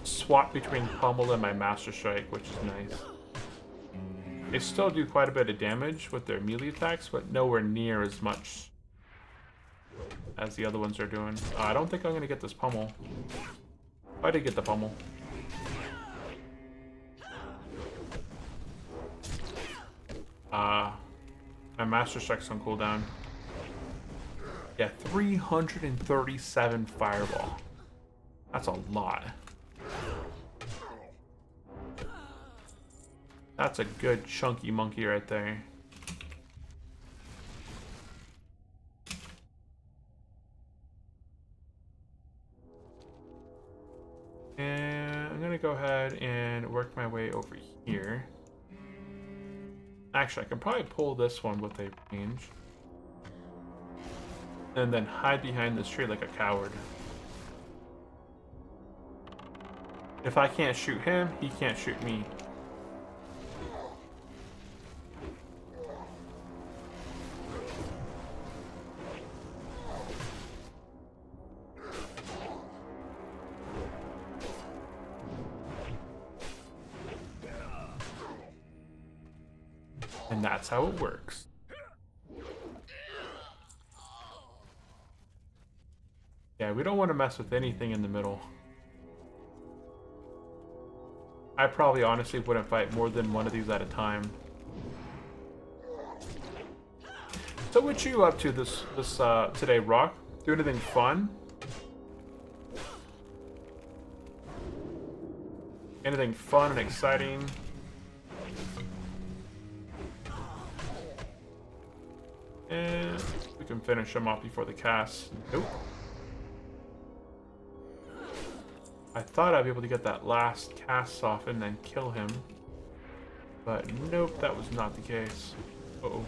swap between Pommel and my Master Strike, which is nice. They still do quite a bit of damage with their melee attacks, but nowhere near as much as the other ones are doing. I don't think I'm going to get this Pommel. I did get the Pommel. My Master Strike's on cooldown. Yeah, 337 Fireball. That's a lot. That's a good chunky monkey right there. And I'm gonna go ahead and work my way over here. Actually, I can probably pull this one with a range. And then hide behind this tree like a coward. If I can't shoot him, he can't shoot me. And that's how it works. Yeah, we don't want to mess with anything in the middle. I probably honestly wouldn't fight more than one of these at a time. So what you up to this today, Rock? Do anything fun? Anything fun and exciting? And we can finish him off before the cast. Nope. I thought I'd be able to get that last cast off and then kill him. But nope, that was not the case. Uh-oh.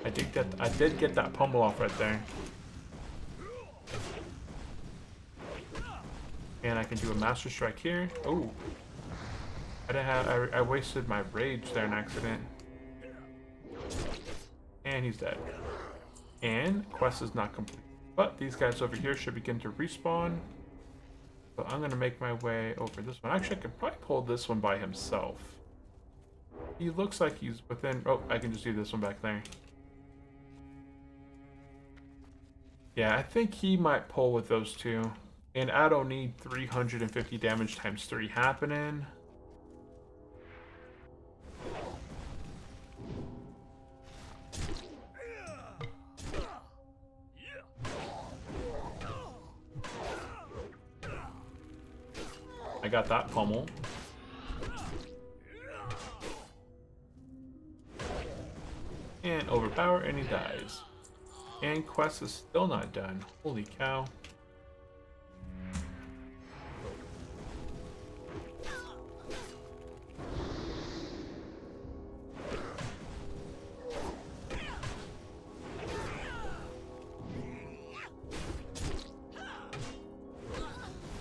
I did get that pummel off right there. And I can do a master strike here. Oh. I wasted my rage there in accident. And he's dead. And quest is not complete. But these guys over here should begin to respawn. So I'm gonna make my way over this one. Actually, I could probably pull this one by himself. He looks like he's within... Oh, I can just do this one back there. Yeah, I think he might pull with those two. And I don't need 350 damage times 3 happening. I got that pummel. And overpower, and he dies. And quest is still not done. Holy cow.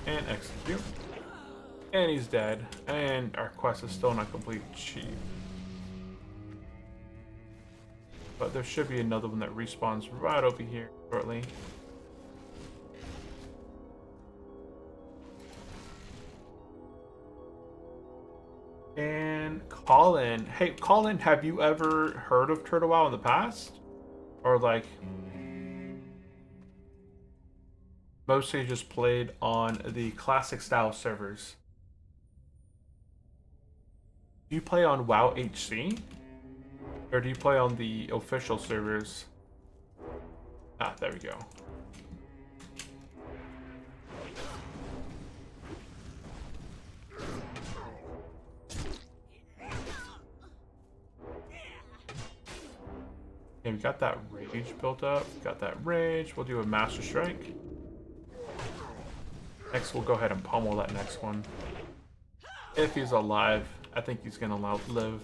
And execute. And he's dead. And our quest is still not complete. Cheap. But there should be another one that respawns right over here shortly. And Colin. Hey, Colin, have you ever heard of Turtle WoW in the past? Or like... mostly just played on the classic style servers? Do you play on WoWHC? Or do you play on the official servers? Ah, there we go. Okay, we got that rage built up. Got that rage. We'll do a master strike. Next, we'll go ahead and pummel that next one. If he's alive, I think he's gonna live.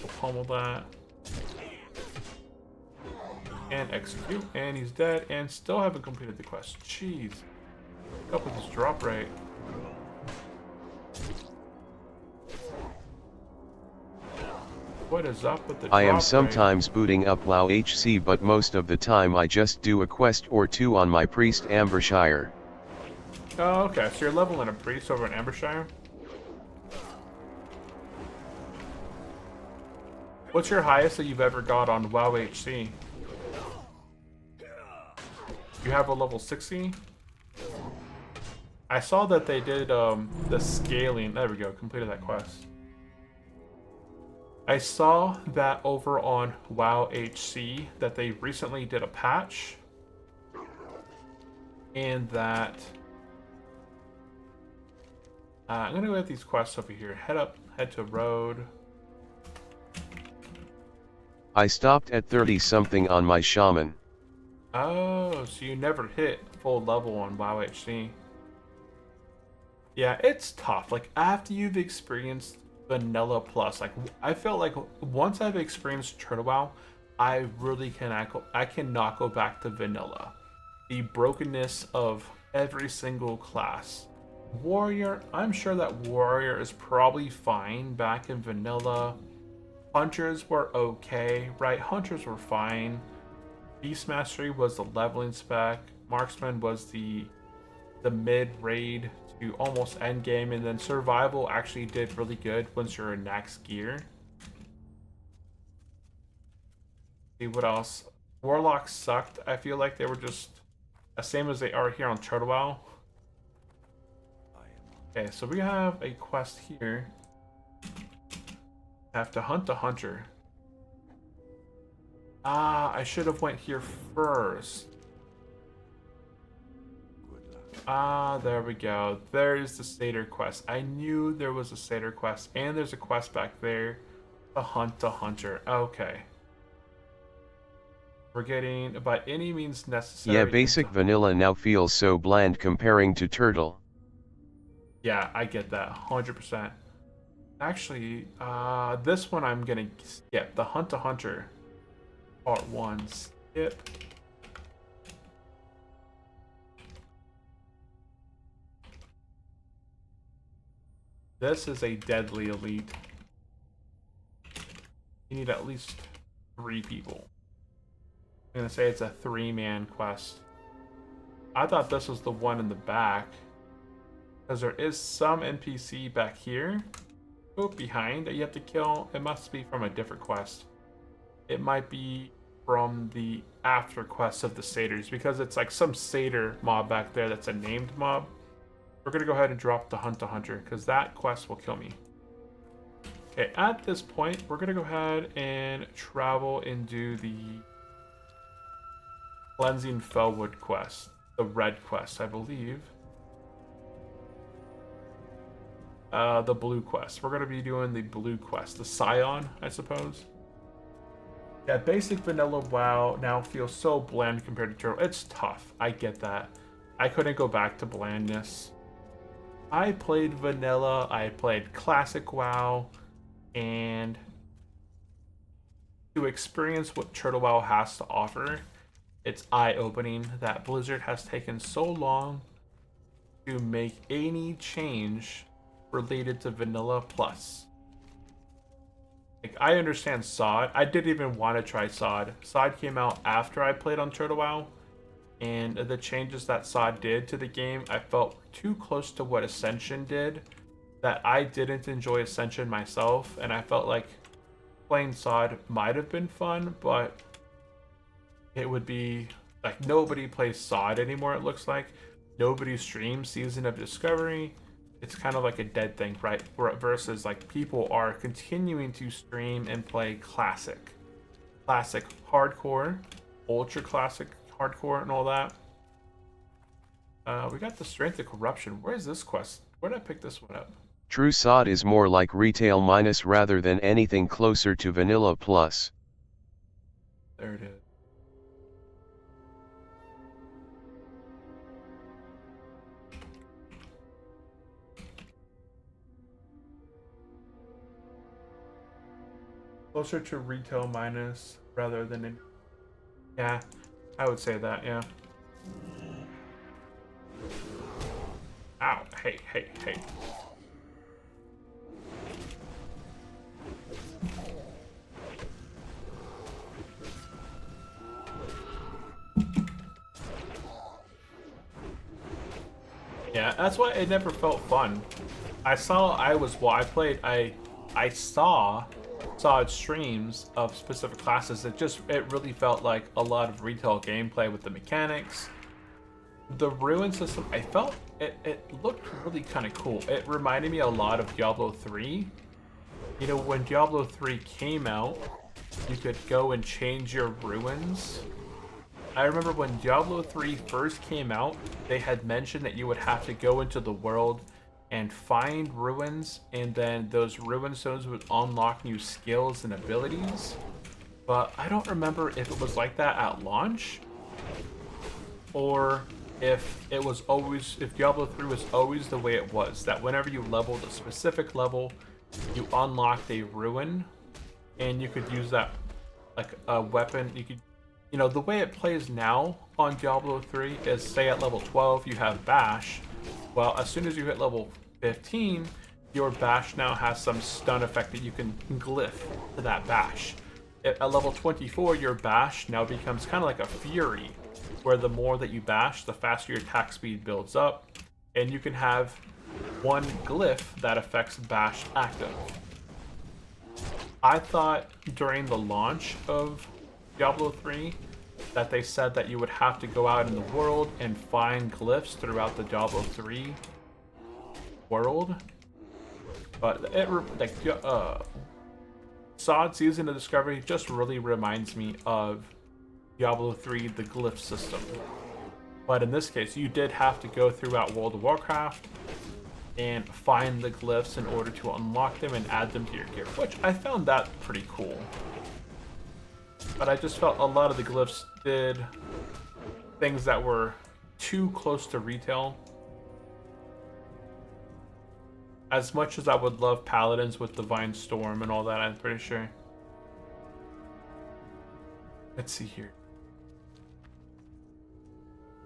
We'll pummel that. And execute. And he's dead. And still haven't completed the quest. Jeez. What's up with this drop rate? What is up with the drop I am rate? sometimes booting up WoWHC, but most of the time I just do a quest or two on my priest Ambershire. Oh, okay. So you're leveling a priest over in Ambershire? What's your highest that you've ever got on WoWHC? You have a level 60? I saw that they did the scaling. There we go. Completed that quest. I saw that over on WoWHC that they recently did a patch. And that... I'm gonna go with these quests over here. Head to road. I stopped at 30 something on my shaman. Oh, so you never hit full level on WoWHC. Yeah, it's tough. Like, after you've experienced Vanilla Plus, like, I felt like once I've experienced Turtle WoW, I really cannot go back to Vanilla. The brokenness of every single class. Warrior, I'm sure that Warrior is probably fine back in Vanilla. Hunters were okay, right? Hunters were fine. Beast Mastery was the leveling spec. Marksman was the mid raid to almost end game, and then Survival actually did really good once you're in max gear. See what else? Warlocks sucked. I feel like they were just the same as they are here on Turtle WoW. Okay, so we have a quest here. Have to hunt the hunter. Ah, I should have went here first. Ah, there we go. There's the Satyr quest. I knew there was a Satyr quest, and there's a quest back there to hunt a hunter. Okay. We're getting by any means necessary. Yeah, basic vanilla now feels so bland comparing to Turtle. Yeah, I get that 100%. Actually, this one I'm gonna skip. The Hunt a Hunter Part 1. Skip. This is a deadly elite. You need at least 3 people. I'm gonna say it's a 3-man quest. I thought this was the one in the back. Because there is some NPC back here. Oh, behind that you have to kill. It must be from a different quest. It might be from the after quest of the satyrs. Because it's like some satyr mob back there that's a named mob. We're gonna go ahead and drop the Hunt a Hunter. Because that quest will kill me. Okay, at this point, we're gonna go ahead and travel and do the Cleansing Felwood quest. The red quest, I believe. The blue quest. We're going to be doing the blue quest. The Scion, I suppose. Yeah, basic vanilla WoW now feels so bland compared to Turtle. It's tough. I get that. I couldn't go back to blandness. I played vanilla. I played classic WoW. And to experience what Turtle WoW has to offer, it's eye-opening that Blizzard has taken so long to make any change related to Vanilla Plus. Like, I understand SOD. I didn't even want to try SOD. SOD came out after I played on Turtle WoW, and the changes that SOD did to the game, I felt too close to what Ascension did, that I didn't enjoy Ascension myself, and I felt like playing SOD might have been fun, but it would be like nobody plays SOD anymore, it looks like. Nobody streams Season of Discovery. It's kind of like a dead thing, right? Versus like people are continuing to stream and play classic hardcore, ultra classic hardcore, and all that. We got the Strength of Corruption. Where's this quest? Where did I pick this one up? True SOD is more like retail minus rather than anything closer to vanilla plus. There it is. Closer to retail minus rather than in... Yeah, I would say that, yeah. Ow, hey. Yeah, that's why it never felt fun. I saw its streams of specific classes. It really felt like a lot of retail gameplay with the mechanics. The ruin system, I felt it looked really kind of cool. It reminded me a lot of Diablo 3. You know, when Diablo 3 came out, you could go and change your ruins. I remember when Diablo 3 first came out, they had mentioned that you would have to go into the world and find ruins, and then those ruin stones would unlock new skills and abilities. But I don't remember if it was like that at launch, or if Diablo 3 was always the way it was, that whenever you leveled a specific level, you unlocked a ruin, and you could use that like a weapon. You know, the way it plays now on Diablo 3 is, say at level 12 you have Bash. Well, as soon as you hit level 15, your Bash now has some stun effect that you can glyph to that Bash. At level 24, your Bash now becomes kind of like a Fury, where the more that you bash, the faster your attack speed builds up, and you can have one glyph that affects Bash active. I thought during the launch of Diablo 3 that they said that you would have to go out in the world and find glyphs throughout the Diablo 3 world, but Sod Season of Discovery just really reminds me of Diablo 3, the glyph system. But in this case, you did have to go throughout World of Warcraft and find the glyphs in order to unlock them and add them to your gear, which I found that pretty cool. But I just felt a lot of the glyphs did things that were too close to retail. As much as I would love Paladins with Divine Storm and all that, I'm pretty sure. Let's see here.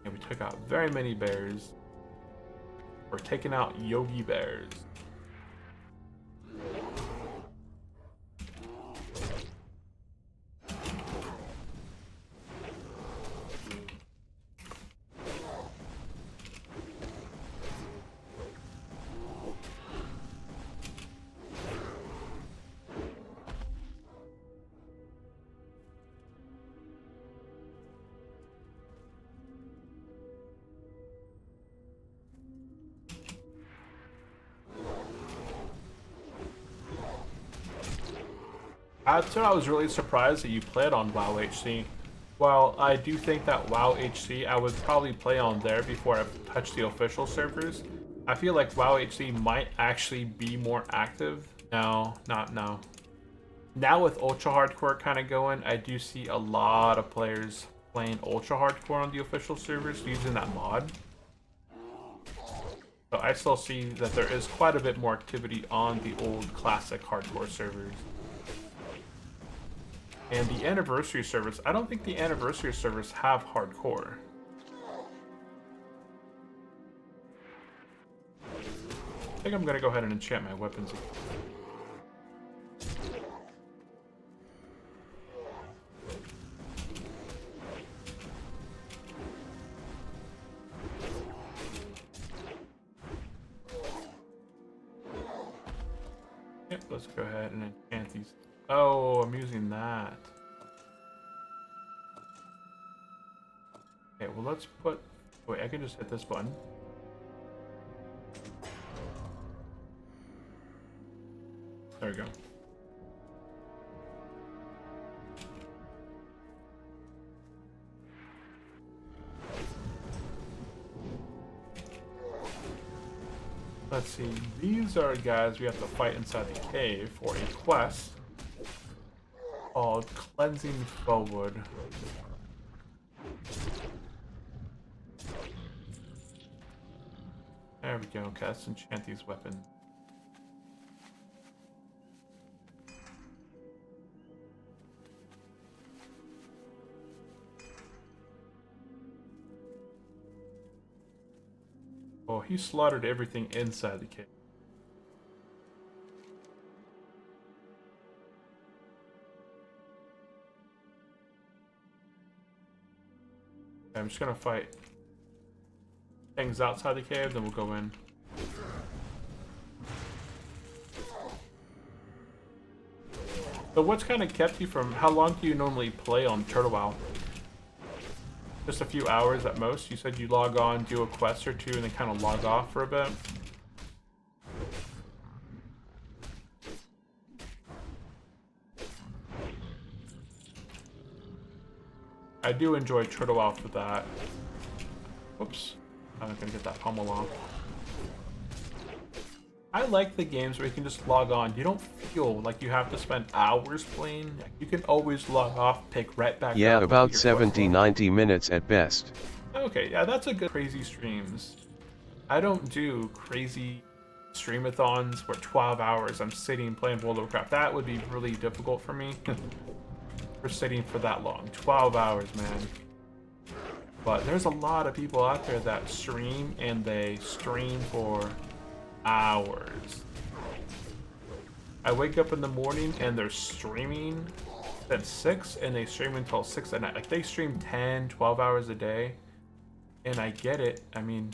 Yeah, we took out very many bears. We're taking out Yogi Bears. So I was really surprised that you played on WoWHC. While I do think that WoWHC I would probably play on there before I touch the official servers, I feel like WoWHC might actually be more active. No, not now. Now with Ultra Hardcore kind of going, I do see a lot of players playing Ultra Hardcore on the official servers using that mod. So I still see that there is quite a bit more activity on the old classic hardcore servers. And the anniversary servers, I don't think the anniversary servers have hardcore. I think I'm gonna go ahead and enchant my weapons again. Yep, let's go ahead and enchant these. Oh, I'm using that. Okay, well let's put... Wait, I can just hit this button. There we go. Let's see, these are guys we have to fight inside the cave for a quest called Cleansing Felwood. There we go, okay, let's enchant these weapons. Oh, he slaughtered everything inside the cave. I'm just gonna fight things outside the cave, then we'll go in. So what's kind of kept you from, how long do you normally play on Turtle WoW? Just a few hours at most? You said you log on, do a quest or two, and then kind of log off for a bit? I do enjoy Turtle WoW for that. Whoops. I'm not gonna get that pommel off. I like the games where you can just log on. You don't feel like you have to spend hours playing. You can always log off, pick right back up. Yeah, about 70-90 minutes at best. Okay, yeah, that's a good crazy streams. I don't do crazy streamathons where 12 hours I'm sitting playing World of Warcraft. That would be really difficult for me. For sitting for that long. 12 hours, man. But there's a lot of people out there that stream, and they stream for hours. I wake up in the morning and they're streaming at 6, and they stream until 6 at night. Like, they stream 10, 12 hours a day. And I get it. I mean,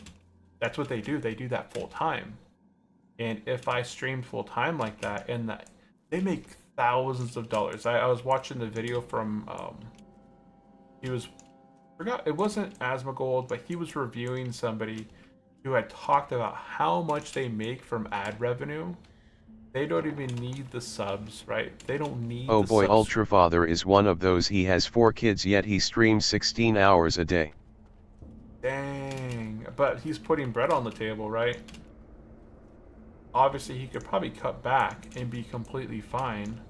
that's what they do. They do that full time. And if I streamed full time like that, and that they make thousands of dollars. I was watching the video from he was, forgot, it wasn't Asmongold, but he was reviewing somebody who had talked about how much they make from ad revenue, They don't even need the subs, right? They don't need Oh the boy, subs. Ultrafather is one of those. He has 4 kids yet he streams 16 hours a day. Dang. But he's putting bread on the table, right? Obviously, he could probably cut back and be completely fine.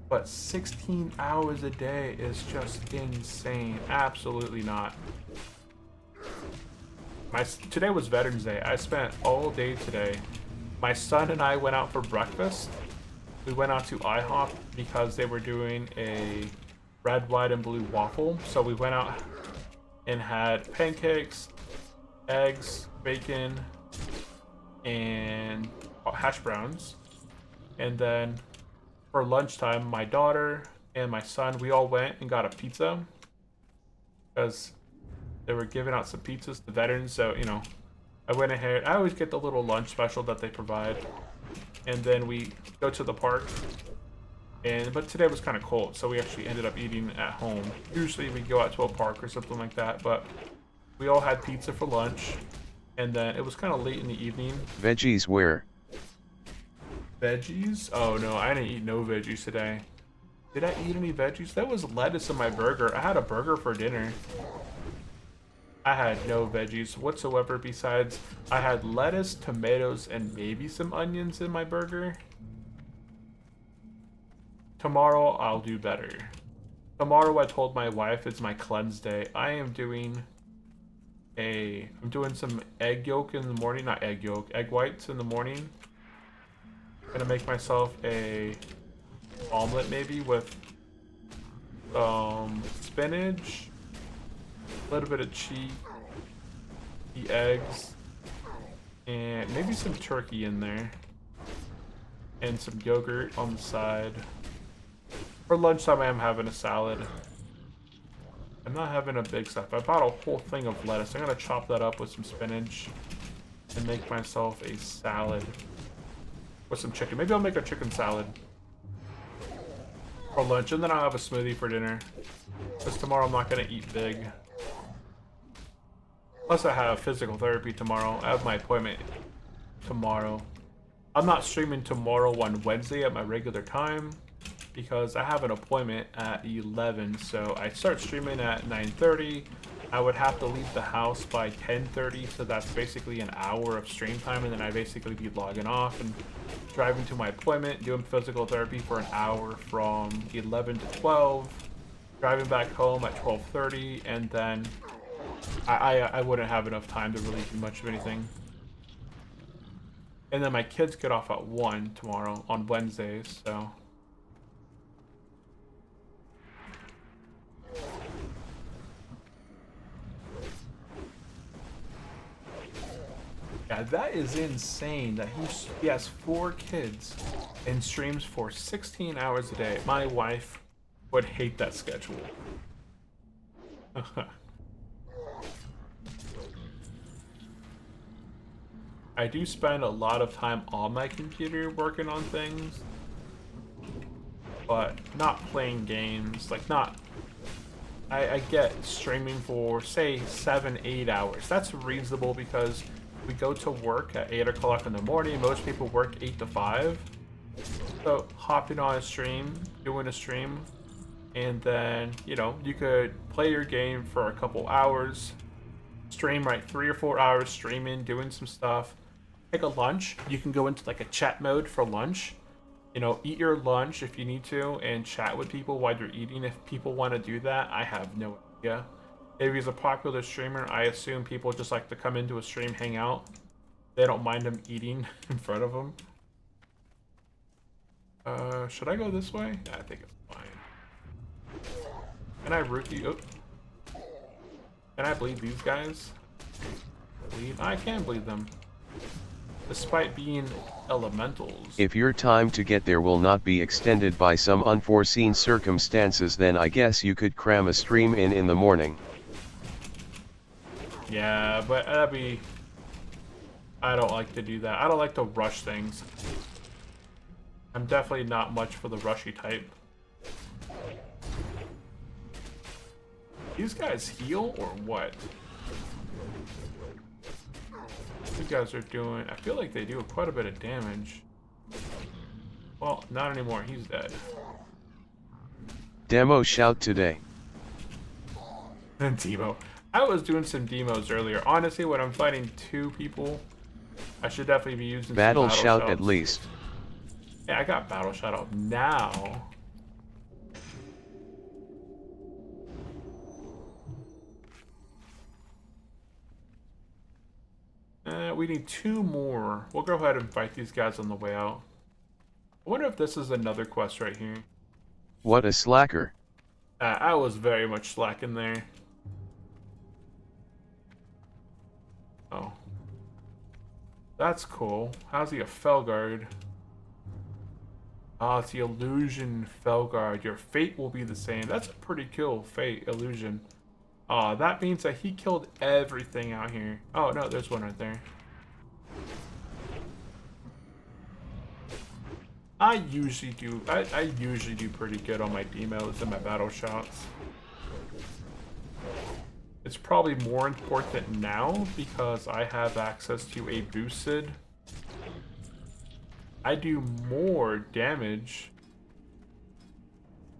But 16 hours a day is just insane. Absolutely not. Today was Veterans Day. I spent all day today. My son and I went out for breakfast. We went out to IHOP because they were doing a red, white, and blue waffle. So we went out and had pancakes, eggs, bacon, and hash browns. And then for lunchtime, my daughter and my son, we all went and got a pizza because they were giving out some pizzas to veterans. So, you know, I went ahead. I always get the little lunch special that they provide. And then we go to the park. But today was kind of cold, so we actually ended up eating at home. Usually we go out to a park or something like that, but we all had pizza for lunch. And then it was kind of late in the evening. Veggies where? Veggies? Oh no, I didn't eat no veggies today. Did I eat any veggies? There was lettuce in my burger. I had a burger for dinner. I had no veggies whatsoever besides I had lettuce, tomatoes, and maybe some onions in my burger. Tomorrow I'll do better. Tomorrow I told my wife it's my cleanse day. I'm doing some egg yolk in the morning, not egg yolk, egg whites in the morning. I'm gonna make myself a omelet maybe with spinach, a little bit of cheese, the eggs, and maybe some turkey in there, and some yogurt on the side. For lunchtime, I am having a salad. I'm not having a big stuff. I bought a whole thing of lettuce. I'm gonna chop that up with some spinach and make myself a salad with some chicken. Maybe I'll make a chicken salad for lunch, and then I'll have a smoothie for dinner. Because tomorrow I'm not gonna eat big. Plus, I have physical therapy tomorrow. I have my appointment tomorrow. I'm not streaming tomorrow on Wednesday at my regular time because I have an appointment at 11. So I start streaming at 9:30. I would have to leave the house by 10:30, so that's basically an hour of stream time, and then I basically be logging off and driving to my appointment, doing physical therapy for an hour from 11 to 12, driving back home at 12:30, and then I wouldn't have enough time to really do much of anything. And then my kids get off at 1 tomorrow on Wednesdays, so. Yeah, that is insane that he has 4 kids and streams for 16 hours a day. My wife would hate that schedule. I do spend a lot of time on my computer working on things, but not playing games. Like, not. I get streaming for, say, 7-8 hours. That's reasonable because we go to work at 8 o'clock in the morning. Most people work 8 to 5. So hopping on a stream, doing a stream, and then, you know, you could play your game for a couple hours, stream like 3 or 4 hours streaming, doing some stuff, take a lunch. You can go into like a chat mode for lunch. You know, eat your lunch if you need to and chat with people while you're eating. If people want to do that, I have no idea. If he's a popular streamer, I assume people just like to come into a stream, hang out. They don't mind him eating in front of them. Should I go this way? Yeah, I think it's fine. Can I root you? Oh. Can I bleed these guys? Bleed? I can bleed them. Despite being elementals. If your time to get there will not be extended by some unforeseen circumstances, then I guess you could cram a stream in the morning. Yeah, but that'd be... I don't like to do that. I don't like to rush things. I'm definitely not much for the rushy type. These guys heal or what? You guys are doing... I feel like they do quite a bit of damage. Well, not anymore. He's dead. Demo shout today. And Demo. I was doing some demos earlier. Honestly, when I'm fighting 2 people, I should definitely be using Battle some battle shout shouts. at least. Yeah, I got battle shout up now. We need 2 more. We'll go ahead and fight these guys on the way out. I wonder if this is another quest right here. What a slacker. I was very much slacking there. Oh. That's cool. How's he a Felguard? Ah, it's the Illusion Felguard. Your fate will be the same. That's a pretty cool fate, Illusion. That means that he killed everything out here. Oh, no, there's one right there. I usually do pretty good on my demos and my battle shots. It's probably more important now because I have access to a boosted. I do more damage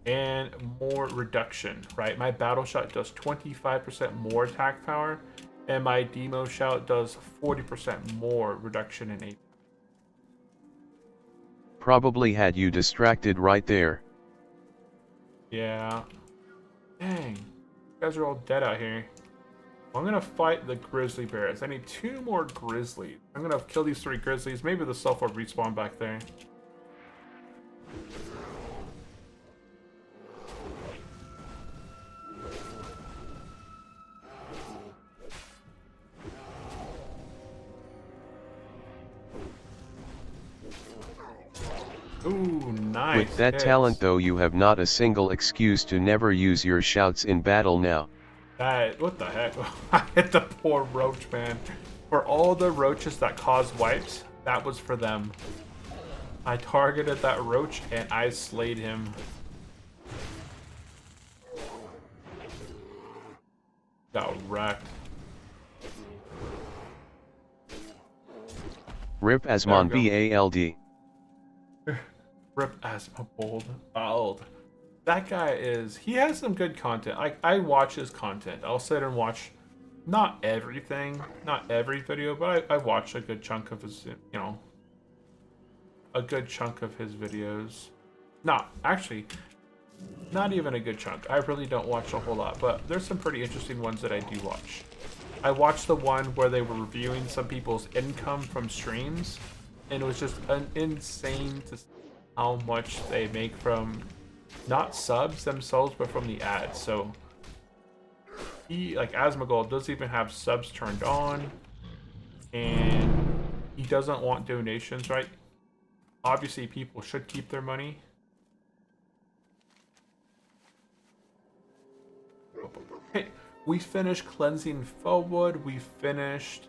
and more reduction, right? My battle shot does 25% more attack power, and my demo shout does 40% more reduction in AP. Probably had you distracted right there. Yeah. Dang. You guys are all dead out here. I'm gonna fight the grizzly bears. I need 2 more grizzlies. I'm gonna kill these 3 grizzlies. Maybe the self will respawn back there. Ooh, nice. With that hits. talent though, you have not a single excuse to never use your shouts in battle now. What the heck? I hit the poor roach, man. For all the roaches that cause wipes, that was for them. I targeted that roach and I slayed him. Got wrecked. Rip Asmon BALD. Rip Asma bald. That guy he has some good content. I watch his content. I'll sit and watch, not everything, not every video, but I watch a good chunk of his, a good chunk of his videos. Actually, not even a good chunk. I really don't watch a whole lot, but there's some pretty interesting ones that I do watch. I watched the one where they were reviewing some people's income from streams, and it was just insane to see how much they make from not subs themselves, but from the ads. So he, like Asmongold, doesn't even have subs turned on, and he doesn't want donations, right? Obviously, people should keep their money. Hey, we finished cleansing Felwood. We finished.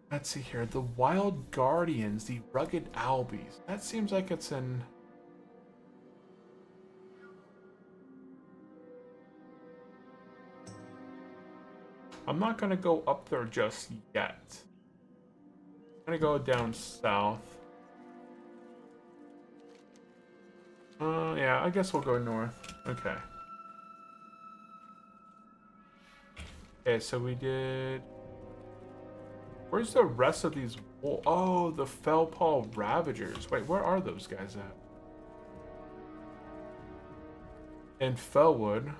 Let's see here. The Wild Guardians, the Rugged Albies. That seems like it's in. I'm not gonna go up there just yet. I'm gonna go down south. Yeah, I guess we'll go north. Okay. Okay, so we did. Where's the rest of these? Oh, the Fellpaw Ravagers. Wait, where are those guys at? In Felwood.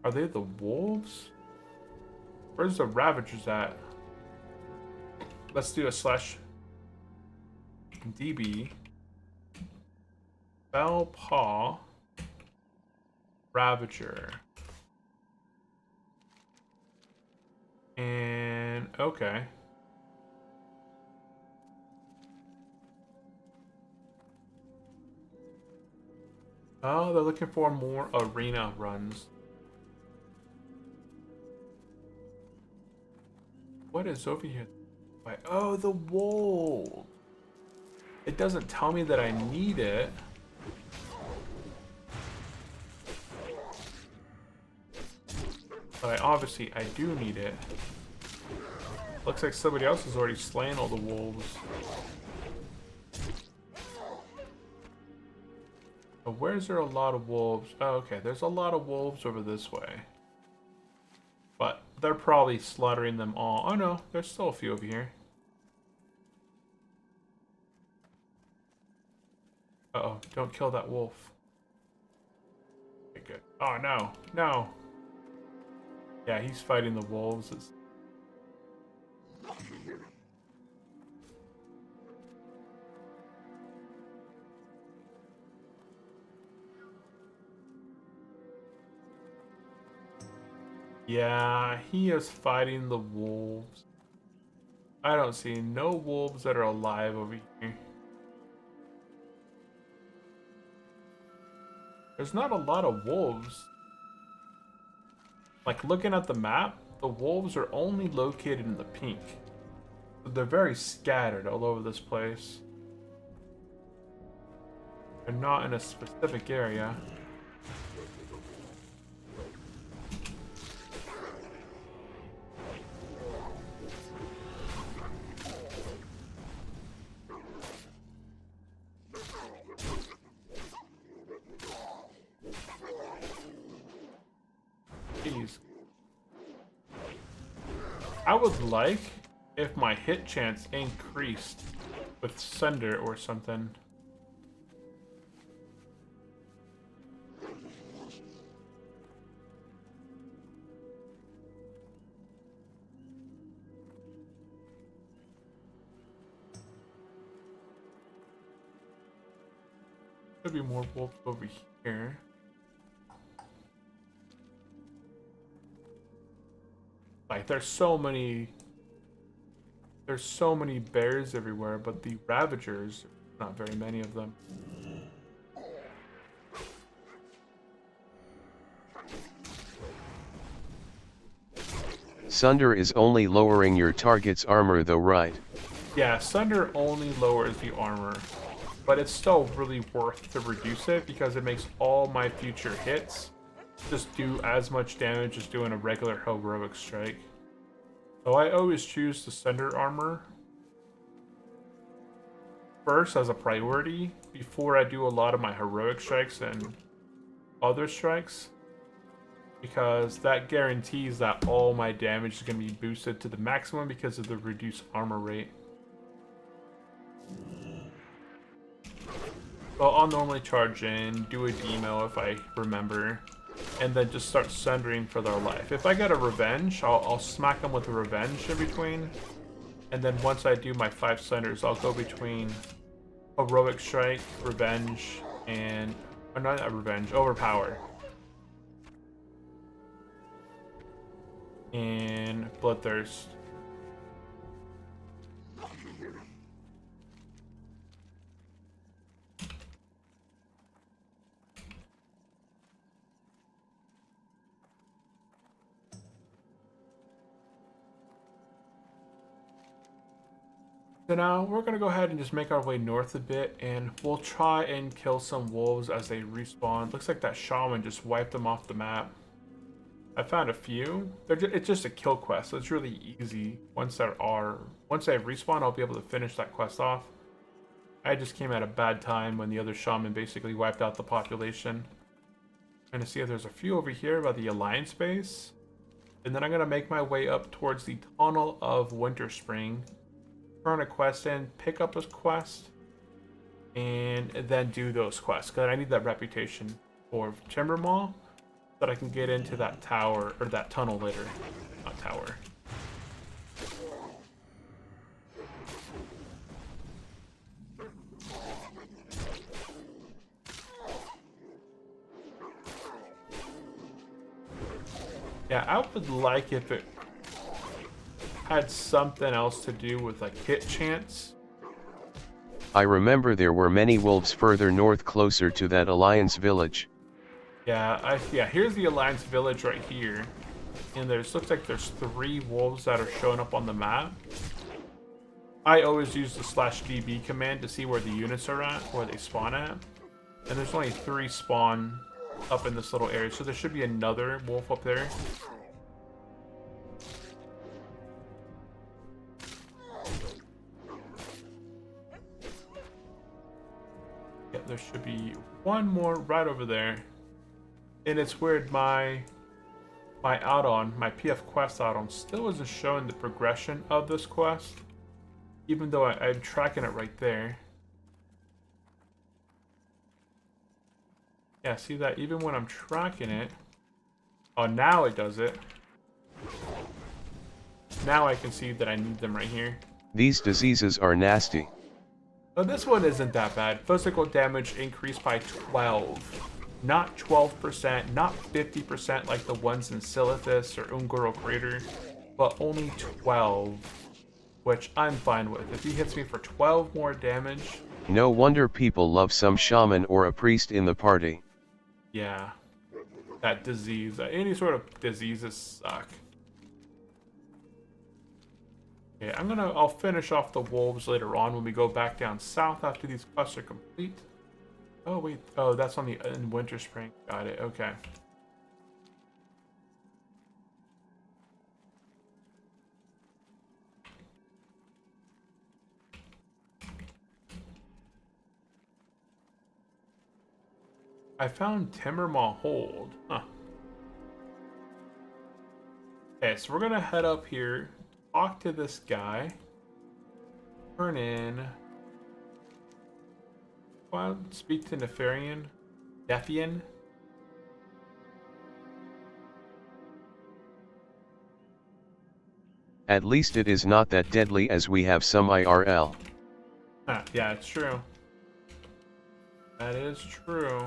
Are they the wolves? Where's the Ravagers at? Let's do a /DB. Fellpaw Ravager. And okay. Oh, they're looking for more arena runs. What is over here? Oh, the wool. It doesn't tell me that I need it. But obviously I do need it. Looks like somebody else is already slaying all the wolves. But where's there a lot of wolves? Oh, okay, there's a lot of wolves over this way. But they're probably slaughtering them all. Oh no, there's still a few over here. Uh-oh, don't kill that wolf. Okay, good. Oh no, no. Yeah, he's fighting the wolves. Yeah, he is fighting the wolves. I don't see no wolves that are alive over here. There's not a lot of wolves. Like, looking at the map, the wolves are only located in the pink. They're very scattered all over this place. They're not in a specific area. Jeez. I would like if my hit chance increased with Sunder or something. Could be more wolves over here. Like, there's so many bears everywhere, but the Ravagers, not very many of them. Sunder is only lowering your target's armor though, right? Yeah, Sunder only lowers the armor, but it's still really worth to reduce it because it makes all my future hits just do as much damage as doing a regular heroic strike. So I always choose the Sunder armor first as a priority before I do a lot of my heroic strikes and other strikes, because that guarantees that all my damage is going to be boosted to the maximum because of the reduced armor rate. So I'll normally charge in, do a demo if I remember, and then just start sundering for their life. If I get a revenge, I'll smack them with a revenge in between, and then once I do my 5 sunders, I'll go between heroic strike, revenge, and not revenge, overpower, and bloodthirst. So now we're going to go ahead and just make our way north a bit, and we'll try and kill some wolves as they respawn. Looks like that shaman just wiped them off the map. I found a few. It's just a kill quest, so it's really easy. Once they respawn, I'll be able to finish that quest off. I just came at a bad time when the other shaman basically wiped out the population. I'm going to see if there's a few over here by the Alliance base. And then I'm going to make my way up towards the Tunnel of Winter Spring. Turn a quest in, pick up a quest, and then do those quests. Because I need that reputation for Timber Mall, so that I can get into that tower, or that tunnel later. Not tower. Yeah, I would like if it had something else to do with like hit chance. I remember there were many wolves further north closer to that Alliance village. Yeah, here's the Alliance village right here. And looks like there's 3 wolves that are showing up on the map. I always use the /DB command to see where the units are at, where they spawn at. And there's only 3 spawn up in this little area, so there should be another wolf up there. there should be one more right over there. And it's weird, my add-on, my PF quest add-on, still isn't showing the progression of this quest, even though I'm tracking it right there. Yeah, see that? Even when I'm tracking it, oh, now it does it. Now I can see that I need them right here. These diseases are nasty. But this one isn't that bad. Physical damage increased by 12. Not 12%, not 50% like the ones in Silithus or Ungoro Crater, but only 12, which I'm fine with. If he hits me for 12 more damage... No wonder people love some shaman or a priest in the party. Yeah, that disease, any sort of diseases suck. Okay, I'll finish off the wolves later on when we go back down south after these quests are complete. Oh wait, oh that's on the in Winter Spring. Got it. Okay. I found Timbermaw Hold. Huh. Okay, so we're gonna head up here, talk to this guy, turn in. Well, speak to Nefian. At least it is not that deadly as we have some IRL. Yeah, it's true. That is true.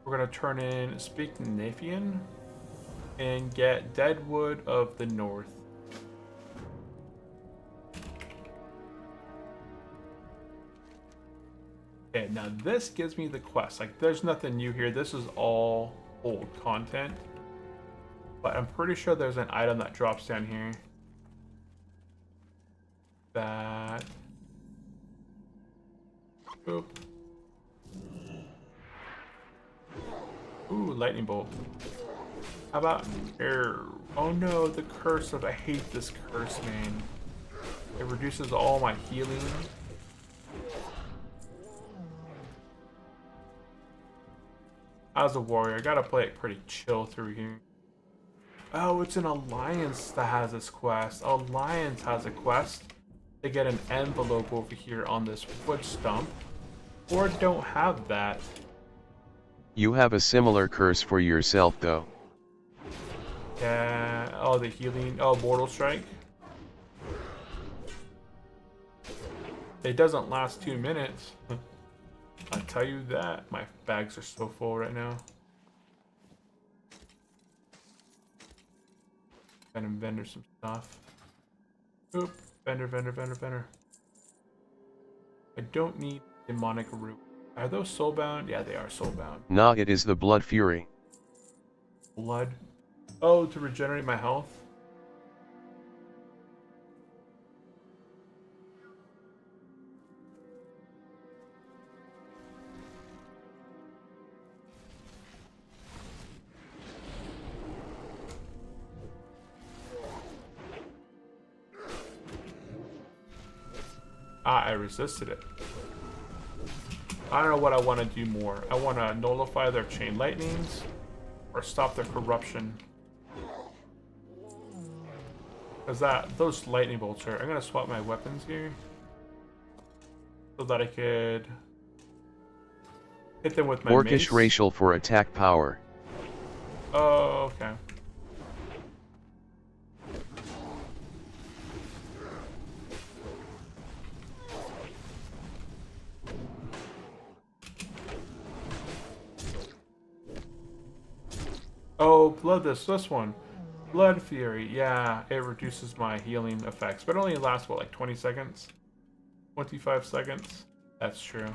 We're gonna turn in speak to Nefian and get Deadwood of the North. Okay, now this gives me the quest. Like, there's nothing new here. This is all old content. But I'm pretty sure there's an item that drops down here. That... Oop. Ooh, lightning bolt. How about air? Oh no, the curse of... I hate this curse, man. It reduces all my healing. As a warrior, I gotta play it pretty chill through here. Oh, it's an alliance that has this quest. Alliance has a quest to get an envelope over here on this wood stump. Or don't have that. You have a similar curse for yourself though. Yeah, oh, the healing, oh, Mortal Strike. It doesn't last 2 minutes. I tell you that. My bags are so full right now. Gotta vendor some stuff. Oop, vendor. I don't need demonic root. Are those soulbound? Yeah, they are soulbound. Nah, it is the blood fury. Blood? Oh, to regenerate my health? Ah, I resisted it. I don't know what I want to do more. I want to nullify their chain lightnings or stop their corruption. Because those lightning bolts are... I'm going to swap my weapons here so that I could hit them with my Orcish mace. racial for attack power. Oh, okay. Oh, blood this one. Blood Fury, yeah, it reduces my healing effects, but it only lasts, what, like 20 seconds? 25 seconds? That's true.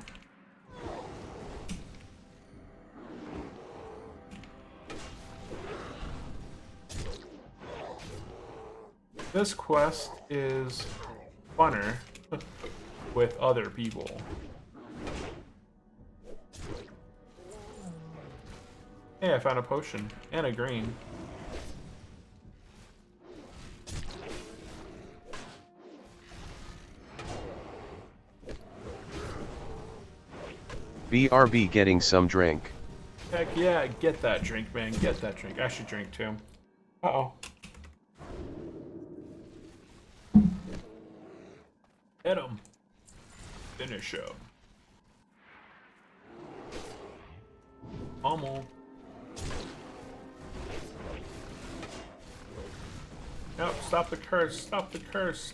This quest is funner with other people. Hey, I found a potion and a green. BRB getting some drink. Heck yeah, get that drink, man. Get that drink. I should drink too. Uh-oh. Hit him. Finish him. Pummel. Nope, stop the curse. Stop the curse.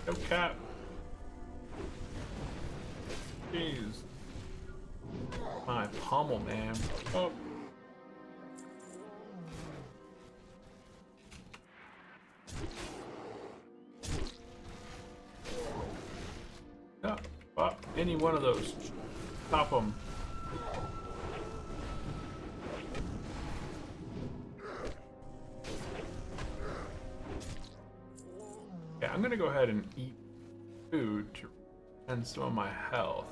No cap. Jeez. My pummel, man. Oh. No, pop any one of those. Pop them. Yeah, I'm gonna go ahead and eat food to end some of my health.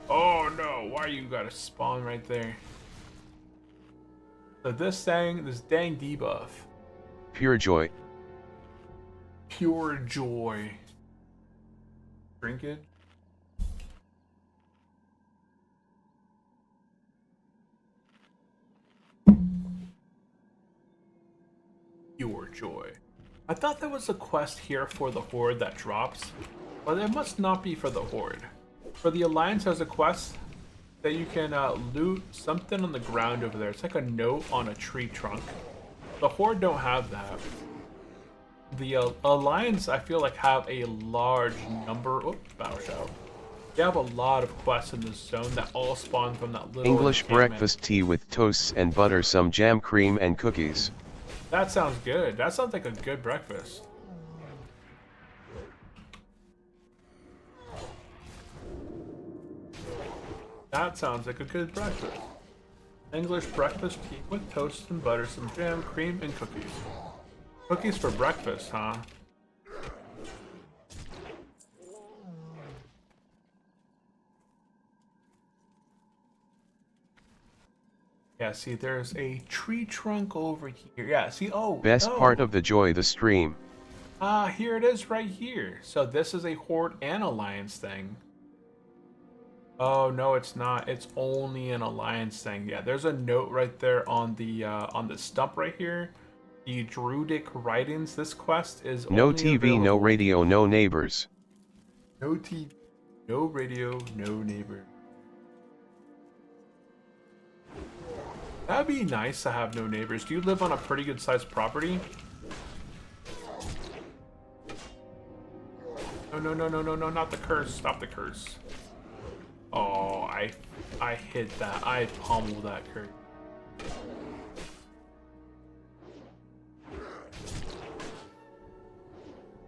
Oh no, why you gotta spawn right there? So this dang debuff. Pure joy. Pure joy. Drink it. Pure joy. I thought there was a quest here for the Horde that drops, but it must not be for the Horde. For the Alliance, there's a quest that you can loot something on the ground over there. It's like a note on a tree trunk. The Horde don't have that. The Alliance, I feel like, have a large number. Oh, battle shout. They have a lot of quests in this zone that all spawn from that little English encampment. breakfast tea with toasts and butter, some jam, cream and cookies. That sounds good. That sounds like a good breakfast. That sounds like a good breakfast. English breakfast tea with toast and butter, some jam, cream, and cookies. Cookies for breakfast, huh? Yeah, see, there's a tree trunk over here. Yeah, see, oh. Best part of the joy, the stream. Ah, here it is right here. So this is a Horde and Alliance thing. Oh, no, it's not. It's only an Alliance thing. Yeah, there's a note right there on the stump right here. The Druidic Writings. This quest is No only TV, available. no radio, no neighbors. No TV, no radio, no neighbor. That'd be nice to have no neighbors. Do you live on a pretty good sized property? No, no, no, no, no, no, not the curse. Stop the curse. Oh, I hit that. I pummeled that curse.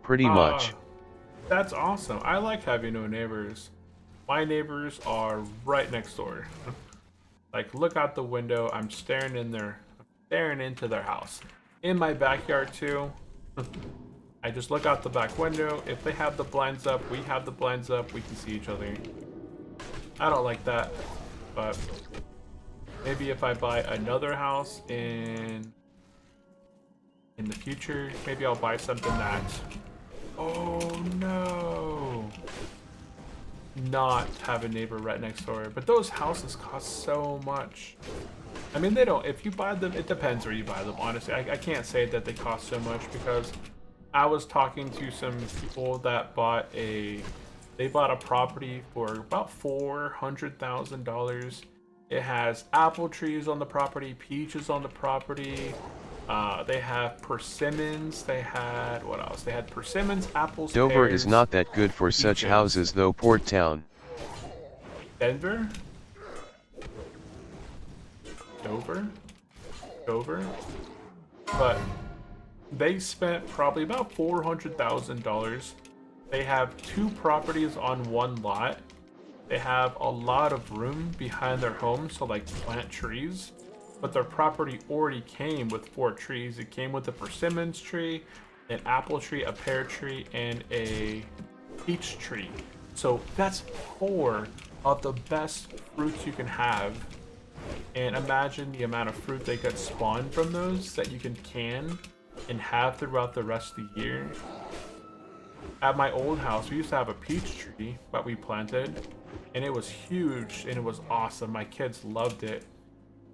Pretty much. That's awesome. I like having no neighbors. My neighbors are right next door. Like, look out the window. I'm staring in there. I'm staring into their house. In my backyard too. I just look out the back window. If they have the blinds up, we have the blinds up. We can see each other. I don't like that, but maybe if I buy another house in the future, maybe I'll buy something that. Oh no! Not have a neighbor right next door. But those houses cost so much. I mean, they don't. If you buy them, it depends where you buy them. Honestly, I can't say that they cost so much because I was talking to some people that bought a property for about $400,000. It has apple trees on the property, peaches on the property. They have persimmons. They had, what else? They had persimmons, apples, Dover pears, is not that good for such peaches. houses though. Port Town. Denver? Dover? But they spent probably about $400,000. They have 2 properties on one lot. They have a lot of room behind their home, so like plant trees. But their property already came with 4 trees. It came with a persimmons tree, an apple tree, a pear tree, and a peach tree. So that's 4 of the best fruits you can have. And imagine the amount of fruit they could spawn from those that you can and have throughout the rest of the year. at my old house, we used to have a peach tree that we planted, and it was huge and it was awesome. My kids loved it.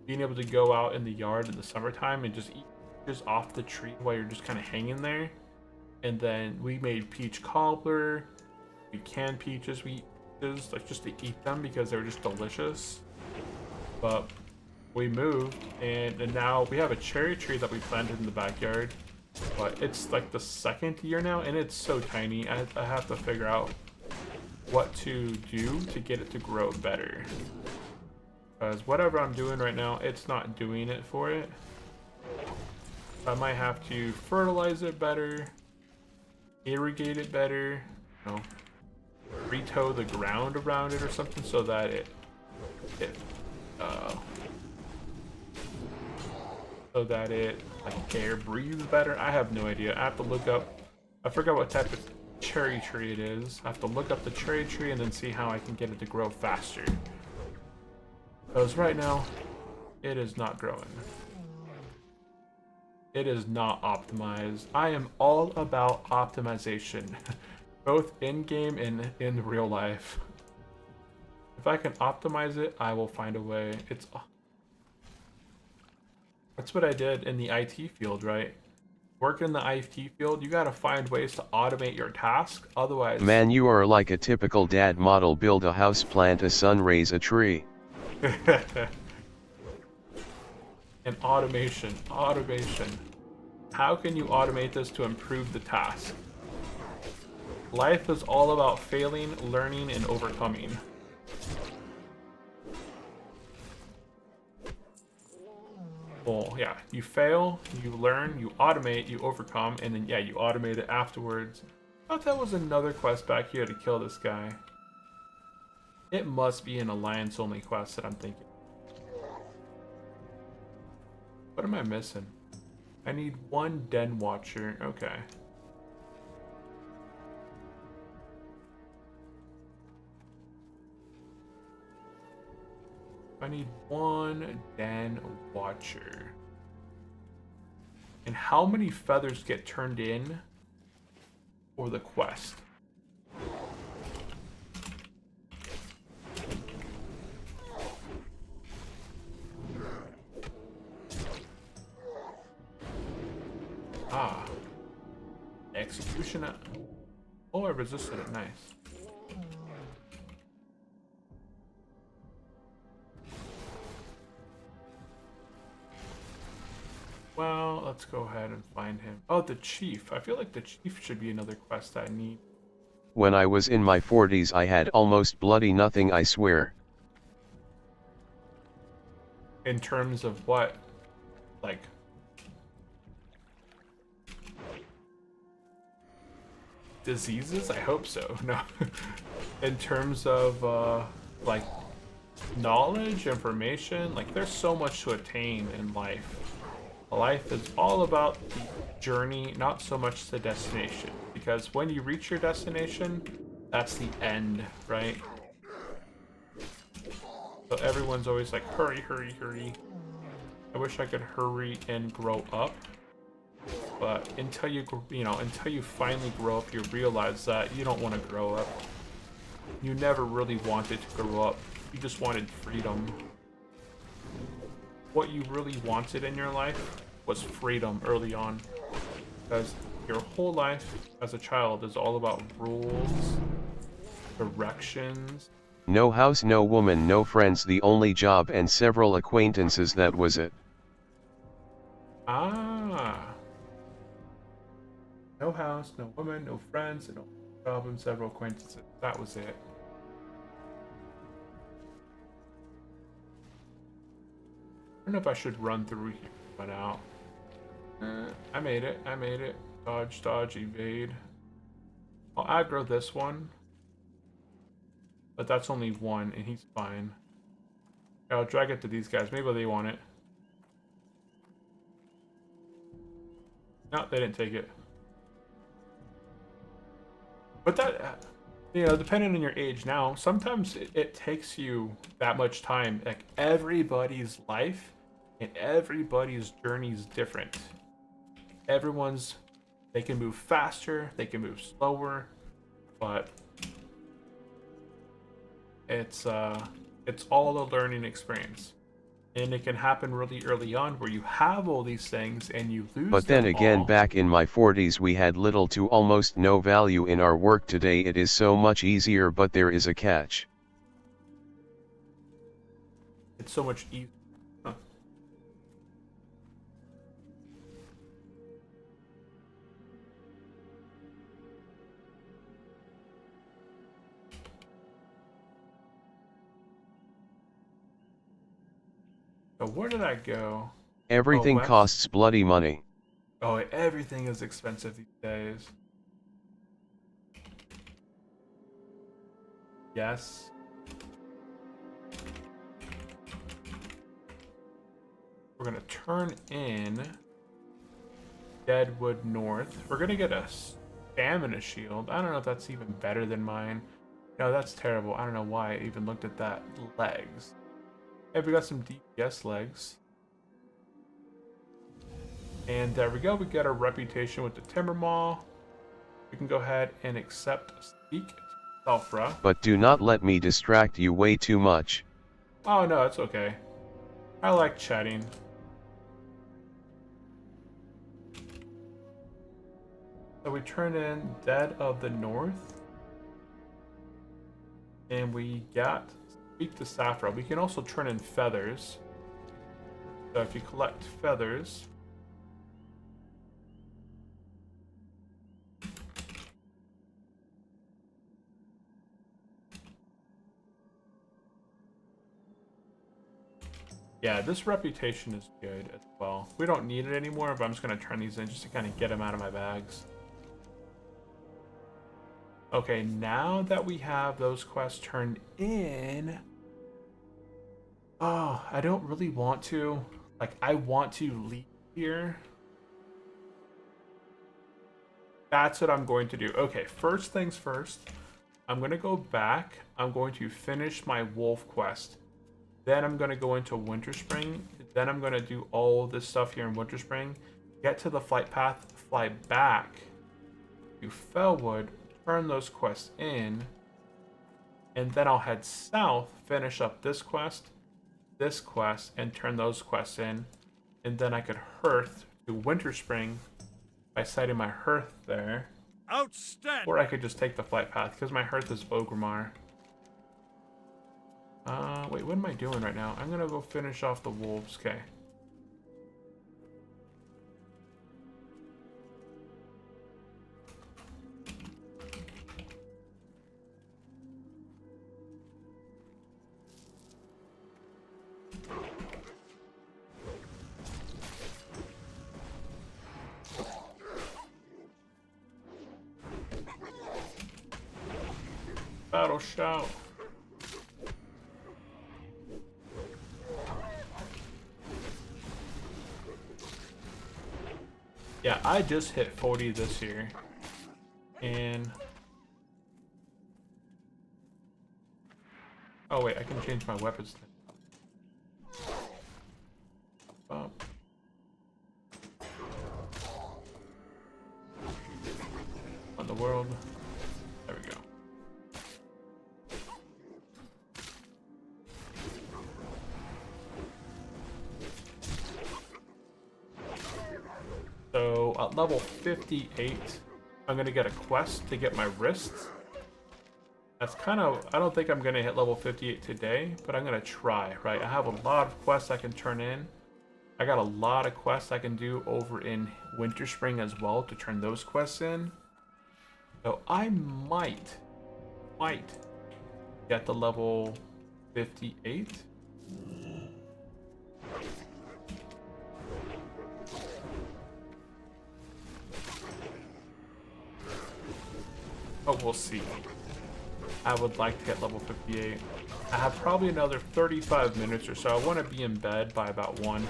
Being able to go out in the yard in the summertime and just eat peaches off the tree while you're just kind of hanging there. And then we made peach cobbler. We canned peaches. We eat peaches, like, just to eat them because they were just delicious. But we moved, and now we have a cherry tree that we planted in the backyard. But it's like the second year now, and it's so tiny. I have to figure out what to do to get it to grow better. Because whatever I'm doing right now, it's not doing it for it. I might have to fertilize it better, irrigate it better, you know, re-toe the ground around it or something so that it like air breathes better. I have no idea. I have to look up. I forgot what type of cherry tree it is. I have to look up the cherry tree and then see how I can get it to grow faster. Because right now, it is not growing. It is not optimized. I am all about optimization, both in-game and in real life. If I can optimize it, I will find a way. That's what I did in the IT field, right? Working in the IT field, you gotta find ways to automate your task, otherwise... Man, you are like a typical dad model. Build a house, plant a son, raise a tree. And automation. How can you automate this to improve the task? Life is all about failing, learning, and overcoming. Well, yeah, you fail, you learn, you automate, you overcome, and then, yeah, you automate it afterwards. I thought that was another quest back here to kill this guy. It must be an alliance-only quest that I'm thinking. What am I missing? I need one den watcher. Okay. I need one den watcher. And how many feathers get turned in for the quest? Ah. Execution. Oh, I resisted it. Nice. Well, let's go ahead and find him. Oh, the chief. I feel like the chief should be another quest I need. When I was in my 40s, I had almost bloody nothing, I swear. In terms of what? Like... diseases? I hope so. No. In terms of, like, knowledge, information, like, there's so much to attain in life. Life is all about the journey, not so much the destination. Because when you reach your destination, that's the end, right? So everyone's always like, hurry, hurry, hurry. I wish I could hurry and grow up. But until until you finally grow up, you realize that you don't want to grow up. You never really wanted to grow up. You just wanted freedom. What you really wanted in your life was freedom early on. Because your whole life as a child is all about rules, directions. No house, no woman, no friends, the only job and several acquaintances, that was it. Ah. No house, no woman, no friends, no job and several acquaintances. That was it. I don't know if I should run through here, but out. I made it. Dodge, dodge, evade. I'll aggro this one. But that's only one, and he's fine. I'll drag it to these guys. Maybe they want it. No, they didn't take it. But that, depending on your age now, sometimes it takes you that much time. Like, everybody's life and everybody's journey is different. Everyone's They can move faster, they can move slower, but it's all a learning experience. And it can happen really early on where you have all these things and you lose But then them again, all. back in my 40s we had little to almost no value in our work. Today it is so much easier, but there is a catch. It's so much easier. Huh. So where did I go? Oh, Everything west. costs bloody money. Oh, everything is expensive these days. Yes. We're gonna turn in Deadwood North. We're gonna get a stamina shield. I don't know if that's even better than mine. No, that's terrible. I don't know why I even looked at that. Legs. Hey, we got some DPS legs. And there we go. We get our reputation with the Timber Maw. We can go ahead and accept Speak to Selfra. But do not let me distract you way too much. Oh no, it's okay. I like chatting. So we turn in Dead of the North. And we got Speak to Safra. We can also turn in feathers. So if you collect feathers, yeah, this reputation is good as well. We don't need it anymore, but I'm just going to turn these in just to kind of get them out of my bags. Okay, now that we have those quests turned in... Oh, I don't really want to. Like, I want to leave here. That's what I'm going to do. Okay, first things first. I'm going to go back. I'm going to finish my wolf quest. Then I'm going to go into Winter Spring. Then I'm going to do all this stuff here in Winter Spring. Get to the flight path. Fly back to Felwood. Turn those quests in. And then I'll head south. Finish up this quest, and turn those quests in. And then I could hearth to Winter Spring by sighting my hearth there. Outstanding. Or I could just take the flight path because my hearth is Ogrimmar. Wait, what am I doing right now? I'm gonna go finish off the wolves. Okay. Battle shout. Yeah, I just hit 40 this year. And... Oh wait, I can change my weapons. Up. On the world. There we go. So at level 58, I'm gonna get a quest to get my wrists. That's kind of, I don't think I'm gonna hit level 58 today, but I'm gonna try, right? I have a lot of quests I can turn in. I got a lot of quests I can do over in Winter Spring as well to turn those quests in. So I might get the level 58. Oh, we'll see. I would like to get level 58. I have probably another 35 minutes or so. I want to be in bed by about 1.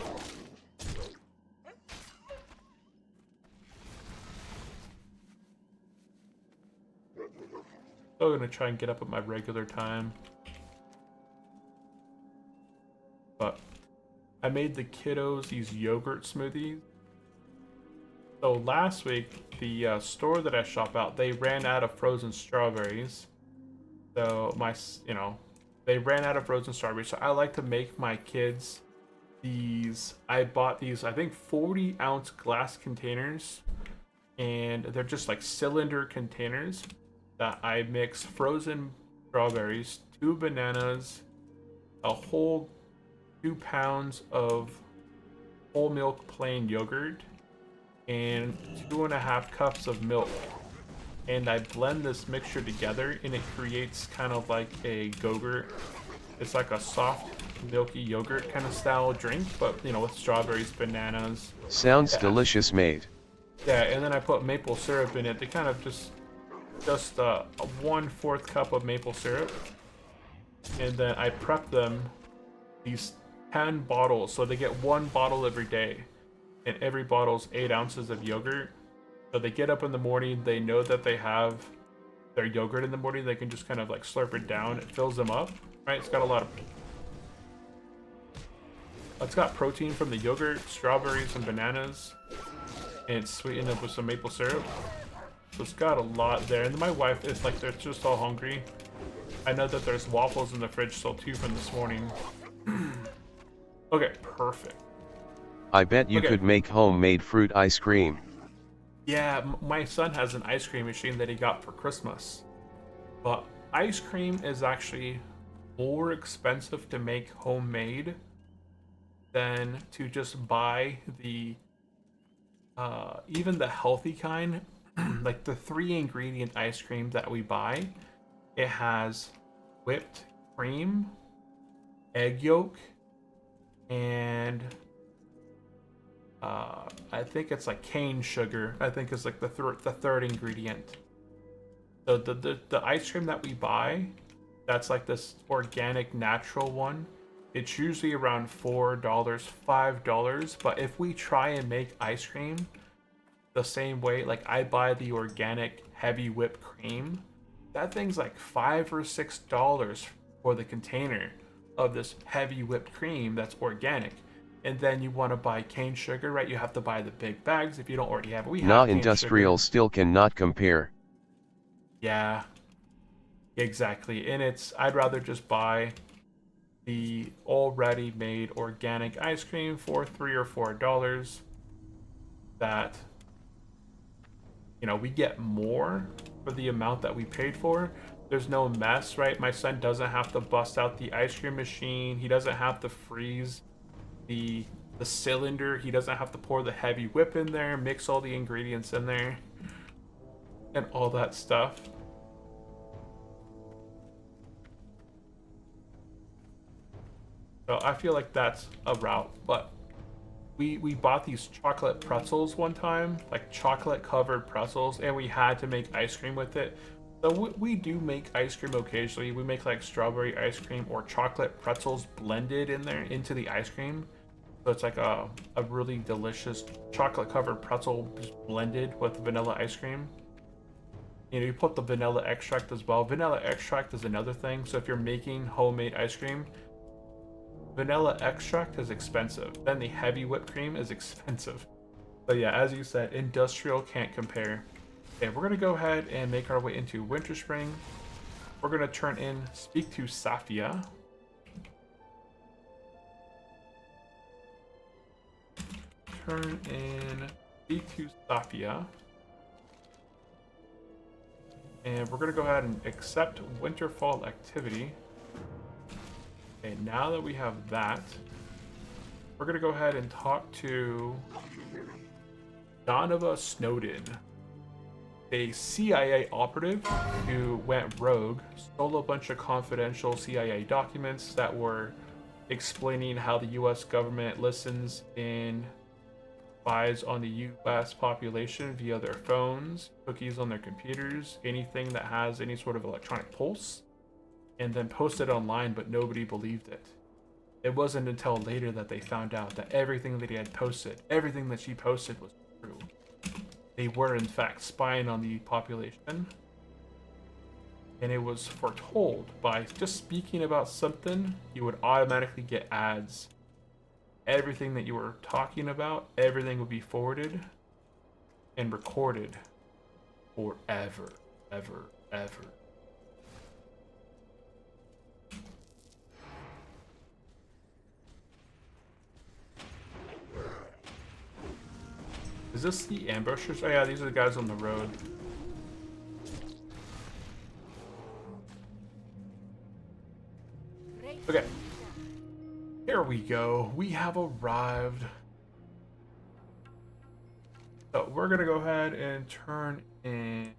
So I'm going to try and get up at my regular time. But I made the kiddos these yogurt smoothies. So last week, the store that I shop out, they ran out of frozen strawberries. So they ran out of frozen strawberries. So I like to make my kids these. I bought these, I think 40-ounce glass containers, and they're just like cylinder containers that I mix frozen strawberries, 2 bananas, a whole 2 pounds of whole milk plain yogurt, and 2.5 cups of milk. And I blend this mixture together, and it creates kind of like a Go-Gurt. It's like a soft, milky yogurt kind of style drink, but with strawberries, bananas. Sounds delicious, mate. Yeah, and then I put maple syrup in it. They kind of just a 1/4 cup of maple syrup, and then I prep them these 10 bottles, so they get 1 bottle every day, and every bottle's 8 ounces of yogurt. So they get up in the morning, they know that they have their yogurt in the morning, they can just kind of like slurp it down. It fills them up, right? It's got protein from the yogurt, strawberries, and bananas, and it's sweetened up with some maple syrup. So it's got a lot there. And then my wife is like, they're just all hungry. I know that there's waffles in the fridge, still 2 from this morning. Okay, perfect. I bet you could make homemade fruit ice cream. Yeah, my son has an ice cream machine that he got for Christmas. But ice cream is actually more expensive to make homemade than to just buy the even the healthy kind. Like the 3-ingredient ice cream that we buy, it has whipped cream, egg yolk, and I think it's like cane sugar. I think is like the third ingredient. So the ice cream that we buy, that's like this organic natural one. It's usually around $4, $5. But if we try and make ice cream the same way, like I buy the organic heavy whipped cream, that thing's like $5 or $6 for the container of this heavy whipped cream that's organic. And then you want to buy cane sugar, right? You have to buy the big bags if you don't already have it. We have Nah, cane industrial sugar. still cannot compare. Yeah, exactly. And I'd rather just buy the already made organic ice cream for $3 or $4 that, we get more for the amount that we paid for. There's no mess, right? My son doesn't have to bust out the ice cream machine. He doesn't have to freeze the cylinder. He doesn't have to pour the heavy whip in there, mix all the ingredients in there, and all that stuff. So I feel like that's a route. But we bought these chocolate pretzels one time, like chocolate covered pretzels, and we had to make ice cream with it. So we do make ice cream occasionally. We make like strawberry ice cream or chocolate pretzels blended in there into the ice cream. So it's like a really delicious chocolate covered pretzel blended with vanilla ice cream. You put the vanilla extract as well. Vanilla extract is another thing. So if you're making homemade ice cream, vanilla extract is expensive. Then the heavy whipped cream is expensive. But yeah, as you said, industrial can't compare. Okay, we're gonna go ahead and make our way into Winter Spring. We're gonna speak to Safia. Speak to Safia. And we're gonna go ahead and accept Winterfall activity. Okay, now that we have that, we're gonna go ahead and talk to Donovan Snowden, a CIA operative who went rogue, stole a bunch of confidential CIA documents that were explaining how the US government listens and spies on the US population via their phones, cookies on their computers, anything that has any sort of electronic pulse, and then posted online, but nobody believed it. It wasn't until later that they found out that everything that he had posted, everything that she posted was true. They were in fact spying on the population, and it was foretold by just speaking about something, you would automatically get ads. Everything that you were talking about, everything would be forwarded. and recorded forever, ever, ever. Is this the ambushers? Oh yeah, these are the guys on the road. Okay. Here we go. We have arrived. So we're gonna go ahead and turn in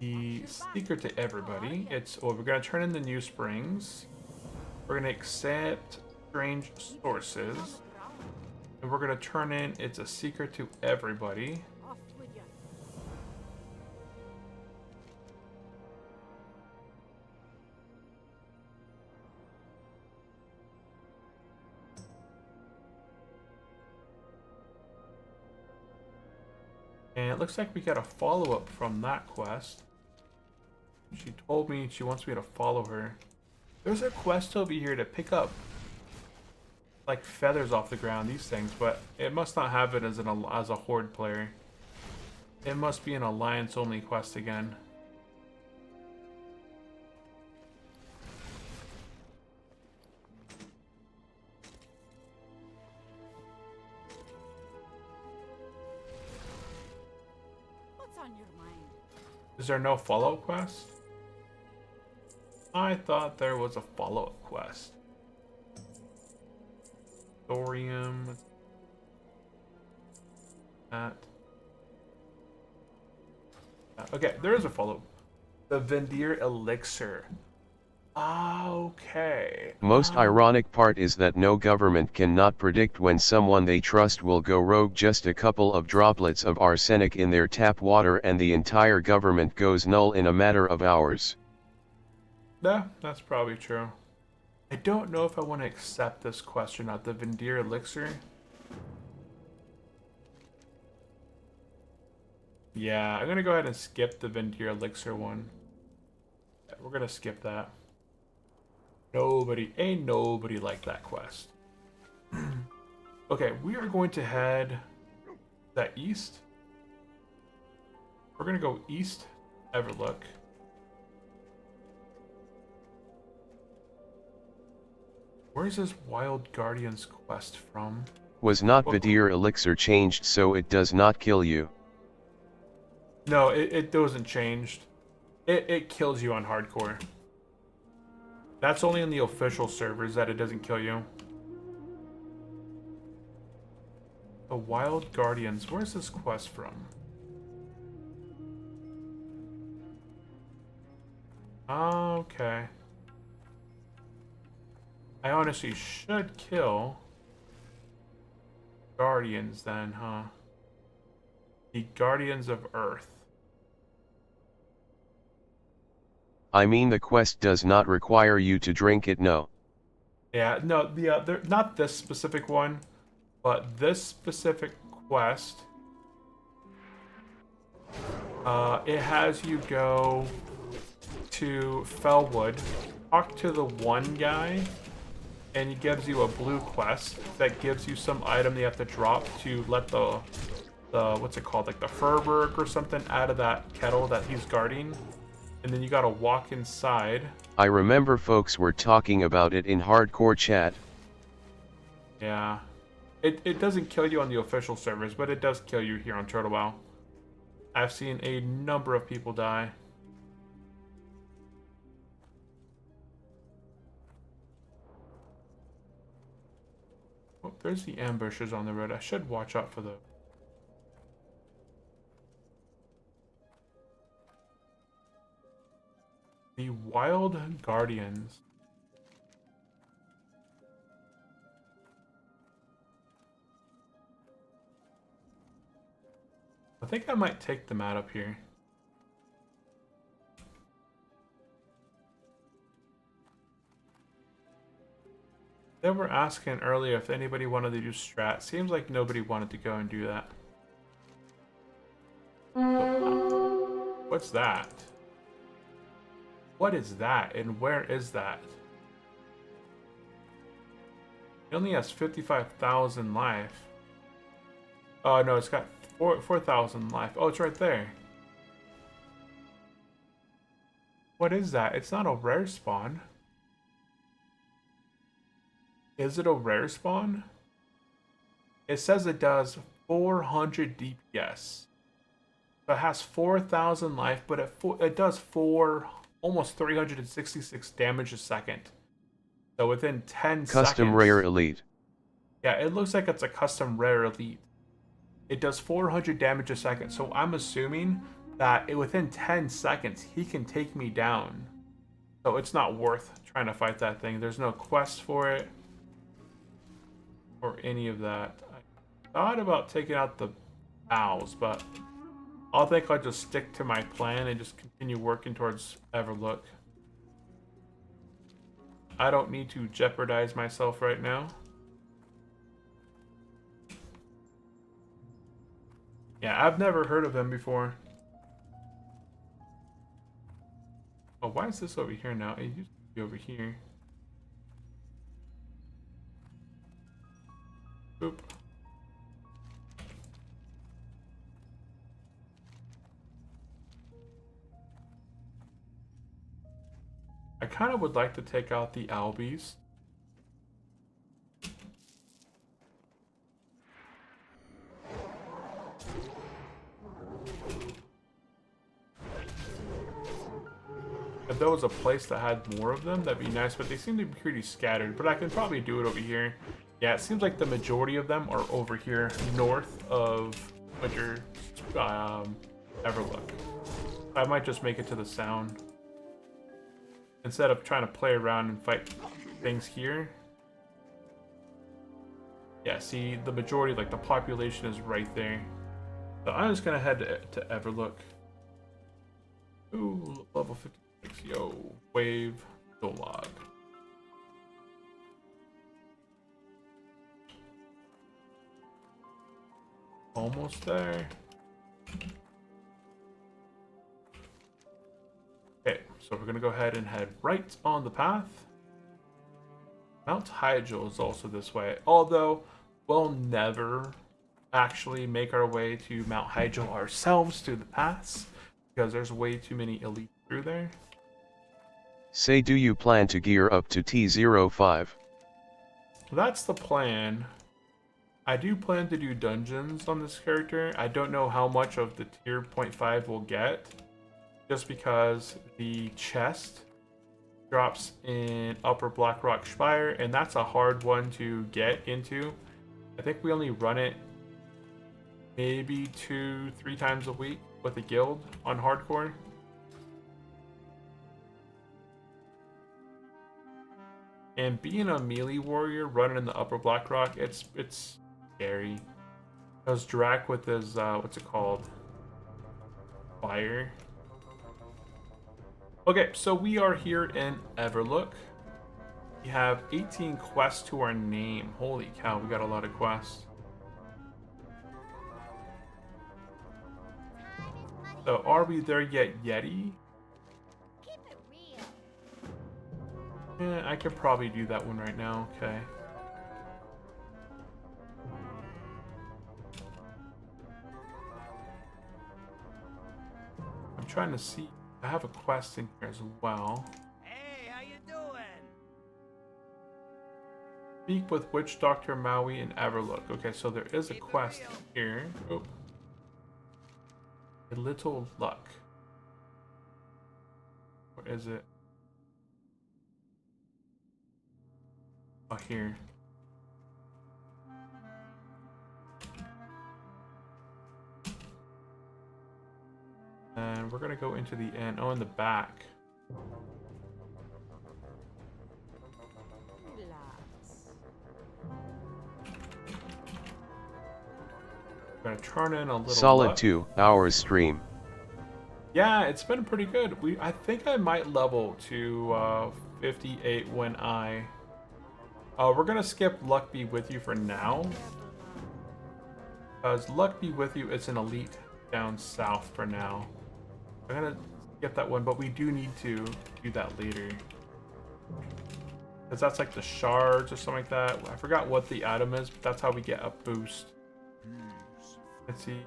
the secret to everybody. We're gonna turn in the new springs. We're gonna accept strange sources. And we're gonna turn in it's a secret to everybody. And it looks like we got a follow-up from that quest. She told me she wants me to follow her. There's a quest over here to pick up like feathers off the ground, these things, but it must not have it as a horde player. It must be an alliance only quest again. What's on your mind? Is there no follow-up quest? I thought there was a follow-up quest. Thorium. That. Okay, there is a follow-up. The Vendir Elixir. Okay. Most ironic part is that no government cannot predict when someone they trust will go rogue. Just a couple of droplets of arsenic in their tap water and the entire government goes null in a matter of hours. Yeah, that's probably true. I don't know if I want to accept this quest or not. The Vendir Elixir. Yeah, I'm gonna go ahead and skip the Vendir Elixir one. Yeah, we're gonna skip that. Ain't nobody like that quest. Okay, we are going to head that east. We're gonna go east, Everlook. Where's this Wild Guardians quest from? Was not Vadir Elixir changed so it does not kill you? No, it wasn't changed. It kills you on hardcore. That's only in the official servers that it doesn't kill you. The Wild Guardians, where's this quest from? Okay. I honestly should kill Guardians then, huh? The Guardians of Earth. I mean the quest does not require you to drink it, no. Yeah, no, not this specific one, but this specific quest. It has you go to Felwood, talk to the one guy, and he gives you a blue quest that gives you some item you have to drop to let the what's it called, like the Furberg or something out of that kettle that he's guarding. And then you gotta walk inside. I remember folks were talking about it in hardcore chat. Yeah. It doesn't kill you on the official servers, but it does kill you here on Turtlewell. I've seen a number of people die. Oh, there's the ambushers on the road. I should watch out for those. The Wild Guardians. I think I might take them out up here. They were asking earlier if anybody wanted to do strat. Seems like nobody wanted to go and do that. What's that? What is that, and where is that? It only has 55,000 life. Oh no, it's got 4,000 life. Oh, it's right there. What is that? It's not a rare spawn. Is it a rare spawn? It says it does 400 DPS. It has 4,000 life, but it does almost 366 damage a second. So within 10 Custom seconds. rare elite. Yeah, it looks like it's a custom rare elite. It does 400 damage a second, so I'm assuming that within 10 seconds he can take me down. So it's not worth trying to fight that thing. There's no quest for it or any of that. I thought about taking out the owls, but I think I'll just stick to my plan and just continue working towards Everlook. I don't need to jeopardize myself right now. Yeah, I've never heard of him before. Oh, why is this over here now? It used to be over here. Boop. I kind of would like to take out the Albies. If there was a place that had more of them, that'd be nice, but they seem to be pretty scattered. But I can probably do it over here. Yeah, it seems like the majority of them are over here north of Winter Everlook. I might just make it to the Sound. Instead of trying to play around and fight things here. Yeah, see, the majority, like the population is right there. So I'm just gonna head to Everlook. Ooh, level 56, yo. Wave, log. Almost there. Okay, so we're gonna go ahead and head right on the path. Mount Hydro is also this way, although we'll never actually make our way to Mount Hydro ourselves through the paths because there's way too many elite through there. Say, do you plan to gear up to T05? That's the plan. I do plan to do dungeons on this character. I don't know how much of the tier 0.5 we'll get, just because the chest drops in Upper Blackrock Spire, and that's a hard one to get into. I think we only run it maybe 2-3 times a week with a guild on hardcore. And being a melee warrior running in the Upper Blackrock, it's scary. Because Drac with his what's it called? Fire. Okay, so we are here in Everlook. We have 18 quests to our name. Holy cow, we got a lot of quests. So are we there yet, Yeti? Keep it real. Yeah, I could probably do that one right now. Okay. I'm trying to see. I have a quest in here as well. Hey, how you doing? Speak with Witch Doctor Maui in Everlook. Okay, so there is a quest here. Oh. A little luck. Where is it? Oh, here. And we're gonna go into the inn. Oh, in the back. Relax. We're gonna turn in a little Solid luck. 2 hours stream. Yeah, it's been pretty good. I think I might level to 58 when we're gonna skip Luck Be With You for now. Because Luck Be With You, it's an elite down south for now. I'm gonna skip that one, but we do need to do that later. Because that's like the shards or something like that. I forgot what the item is, but that's how we get a boost. Let's see.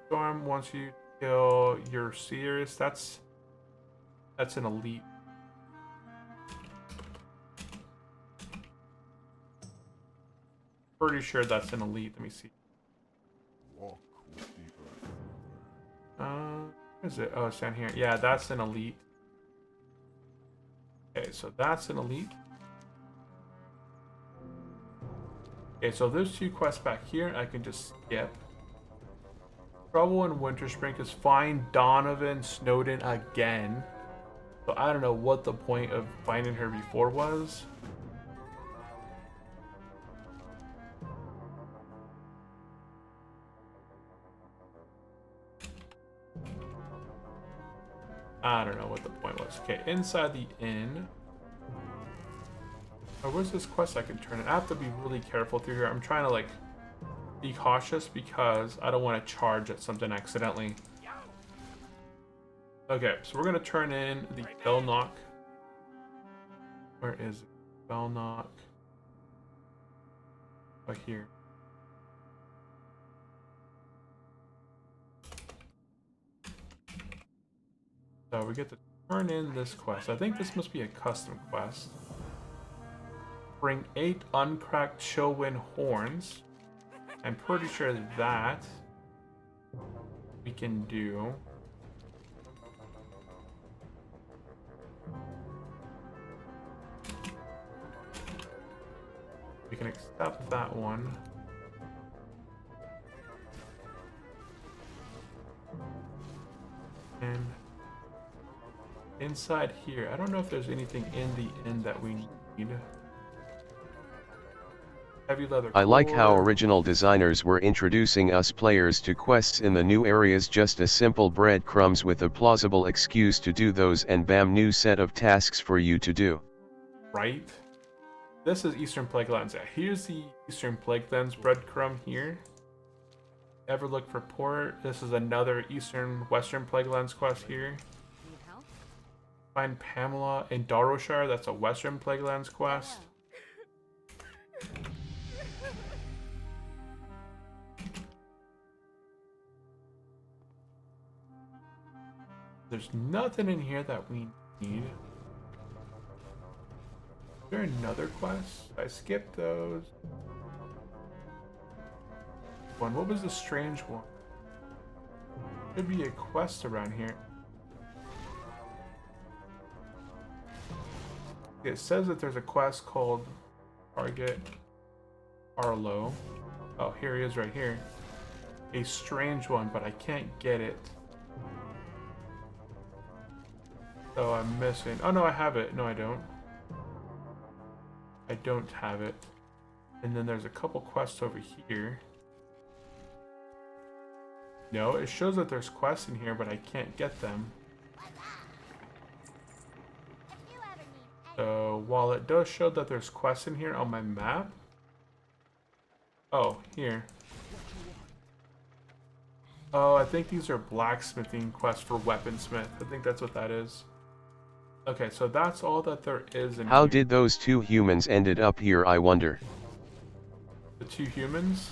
Storm wants you to kill your Seers. That's an elite. Pretty sure that's an elite. Let me see. Where is it? Oh, it's down here. Yeah, that's an elite. Okay, so that's an elite. Okay, so there's 2 quests back here. I can just skip. Trouble in Winterspring is find Donovan Snowden again. So I don't know what the point of finding her before was. I don't know what the point was. Okay, inside the inn. Oh, where's this quest I can turn it? I have to be really careful through here. I'm trying to like be cautious because I don't want to charge at something accidentally. Okay, so we're gonna turn in the bell knock. Where is it? Bell knock. Oh, here. So we get to turn in this quest. I think this must be a custom quest. Bring 8 uncracked Chillwind horns. I'm pretty sure that we can do. We can accept that one. And inside here, I don't know if there's anything in the inn that we need. Heavy leather I like how core. original designers were introducing us players to quests in the new areas, just a simple breadcrumbs with a plausible excuse to do those, and bam, new set of tasks for you to do. Right? This is Eastern Plaguelands. Here's the Eastern Plaguelands breadcrumb here. Ever look for port? This is another Western Plaguelands quest here. Need help? Find Pamela in Daroshire. That's a Western Plaguelands quest. There's nothing in here that we need. Is there another quest? I skipped those. What was the strange one? Could be a quest around here. It says that there's a quest called Target Arlo. Oh, here he is right here. A strange one, but I can't get it. So I'm missing. Oh no, I have it. No, I don't. I don't have it. And then there's a couple quests over here. No, it shows that there's quests in here, but I can't get them. If you ever need So while it does show that there's quests in here on my map. Oh, here. Oh, I think these are blacksmithing quests for weaponsmith. I think that's what that is. Okay, so that's all that there is in How here. did those 2 humans ended up here, I wonder? The 2 humans?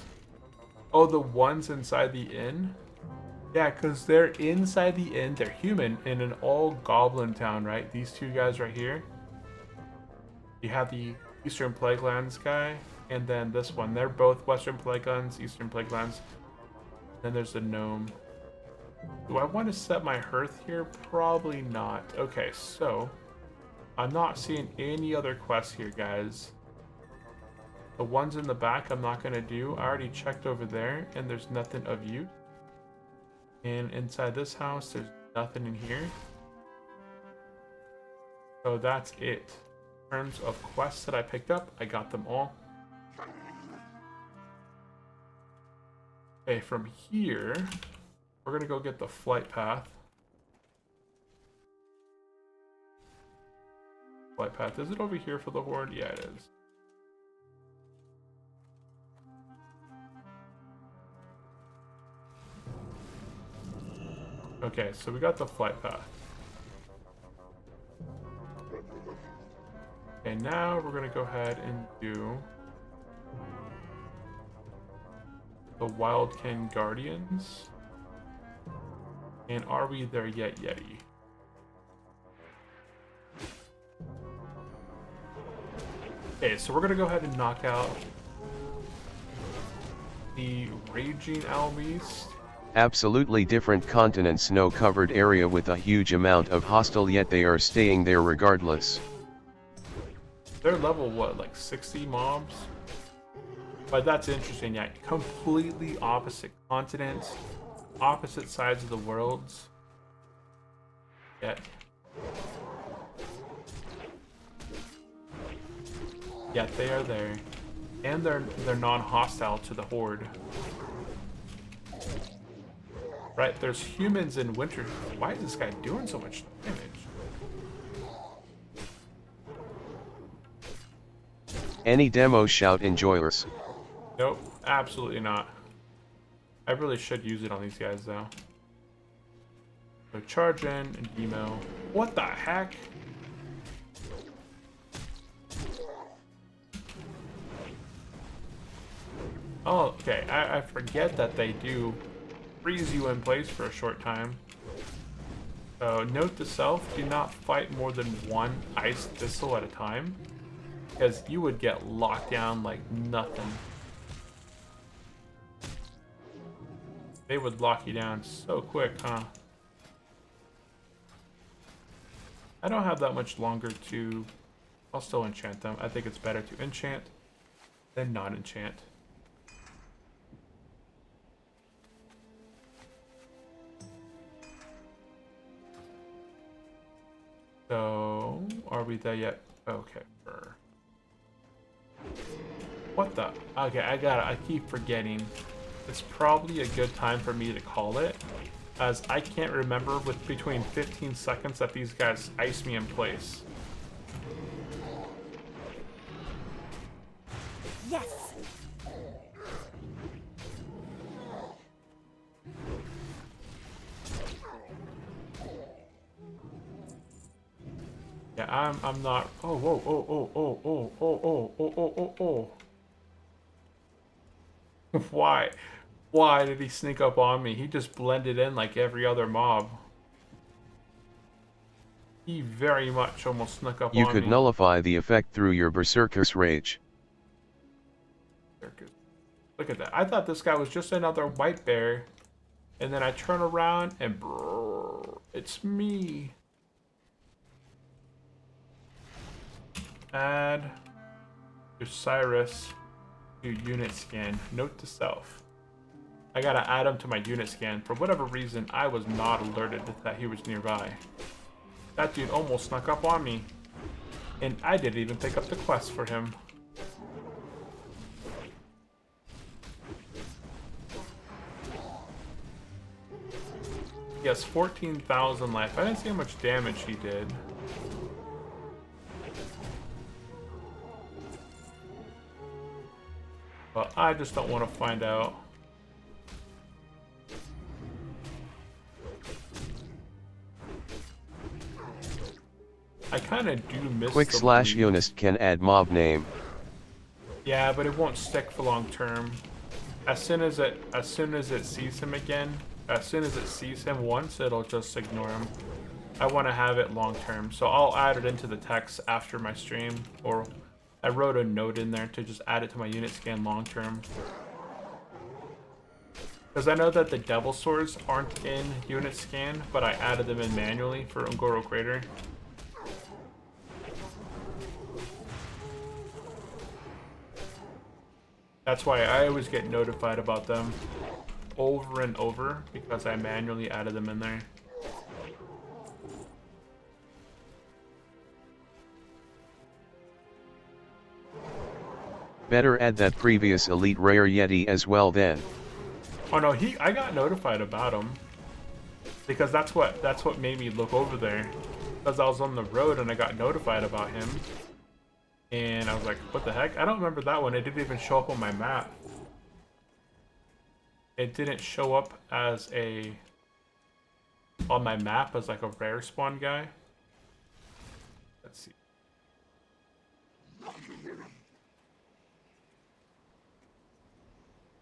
Oh, the ones inside the inn? Yeah, because they're inside the inn. They're human in an all goblin town, right? These 2 guys right here. You have the Eastern Plaguelands guy, and then this one. They're both Western Plaguelands, Eastern Plaguelands. Then there's the gnome. Do I want to set my hearth here? Probably not. Okay, so I'm not seeing any other quests here, guys. The ones in the back I'm not going to do. I already checked over there, and there's nothing of use. And inside this house, there's nothing in here. So that's it. In terms of quests that I picked up, I got them all. Okay, from here, we're going to go get the flight path. Flight path, is it over here for the horde? Yeah, it is. Okay, so we got the flight path. Okay, now we're gonna go ahead and do the Wildkin Guardians. And are we there yet, Yeti? Okay, so we're gonna go ahead and knock out the Raging Albeast. Absolutely different continent, snow-covered area with a huge amount of hostile, yet they are staying there regardless. They're level what, like 60 mobs? But that's interesting, yeah. Completely opposite continents, opposite sides of the worlds. Yet. Yet they are there. And they're non-hostile to the Horde. Right, there's humans in winter. Why is this guy doing so much damage? Any demo shout enjoyers? Nope, absolutely not. I really should use it on these guys though. So charge in and emo. What the heck? Oh, okay. I forget that they do freeze you in place for a short time. So note to self, do not fight more than one ice thistle at a time, because you would get locked down like nothing. They would lock you down so quick, huh? I don't have that much longer to... I'll still enchant them. I think it's better to enchant than not enchant. So, are we there yet? Okay. What the? Okay, I keep forgetting. It's probably a good time for me to call it, as I can't remember with between 15 seconds that these guys ice me in place. Yes. Yeah, I'm not. Oh, whoa, oh, oh, oh, oh, oh, oh, oh, oh, oh, oh. Why? Why did he sneak up on me? He just blended in like every other mob. He very much almost snuck up on me. You could nullify the effect through your Berserker's Rage. Look at that. I thought this guy was just another white bear. And then I turn around and brrr, it's me. Add Osiris to unit scan. Note to self. I gotta add him to my unit scan. For whatever reason, I was not alerted that he was nearby. That dude almost snuck up on me. And I didn't even pick up the quest for him. He has 14,000 life. I didn't see how much damage he did. But I just don't want to find out. I kind of do miss Quick the slash bleed. Ionist can add mob name. Yeah, but it won't stick for long term. As soon as it sees him again, as soon as it sees him once, it'll just ignore him. I want to have it long term, so I'll add it into the text after my stream, or I wrote a note in there to just add it to my unit scan long term. Because I know that the Devil Swords aren't in unit scan, but I added them in manually for Ungoro Crater. That's why I always get notified about them over and over, because I manually added them in there. Better add that previous Elite Rare Yeti as well then. Oh no, I got notified about him. Because that's what made me look over there. Because I was on the road and I got notified about him. And I was like, what the heck? I don't remember that one. It didn't even show up on my map. It didn't show up as on my map as like a rare spawn guy. Let's see.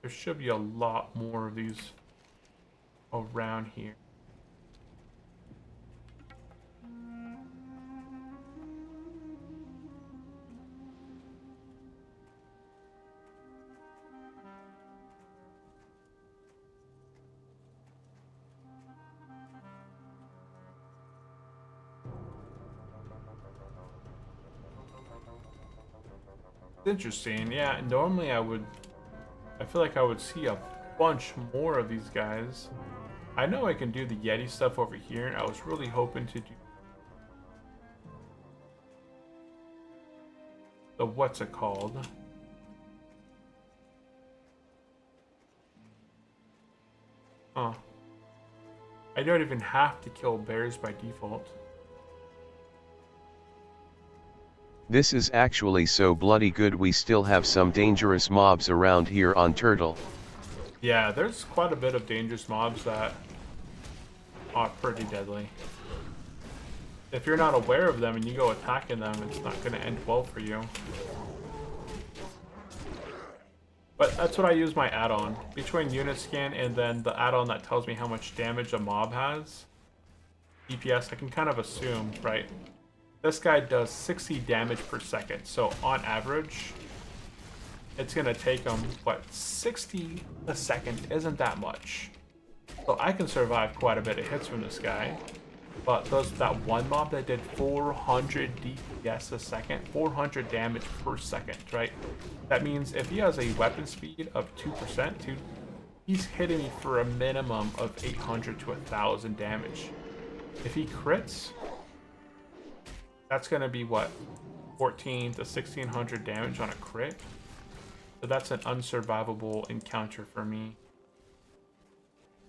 There should be a lot more of these around here. It's interesting. Yeah, normally I feel like I would see a bunch more of these guys. I know I can do the Yeti stuff over here, and I was really hoping to do the what's it called? Huh. I don't even have to kill bears by default. This is actually so bloody good. We still have some dangerous mobs around here on Turtle. Yeah, there's quite a bit of dangerous mobs that are pretty deadly. If you're not aware of them and you go attacking them, it's not going to end well for you. But that's what I use my add-on. Between unit scan and then the add-on that tells me how much damage a mob has, DPS, I can kind of assume, right? This guy does 60 damage per second, so on average, it's gonna take him, what, 60 a second isn't that much. So I can survive quite a bit of hits from this guy. But that one mob that did 400 DPS a second, 400 damage per second, right? That means if he has a weapon speed of 2%, he's hitting me for a minimum of 800 to 1,000 damage. If he crits, that's gonna be what, 14 to 1,600 damage on a crit. So that's an unsurvivable encounter for me.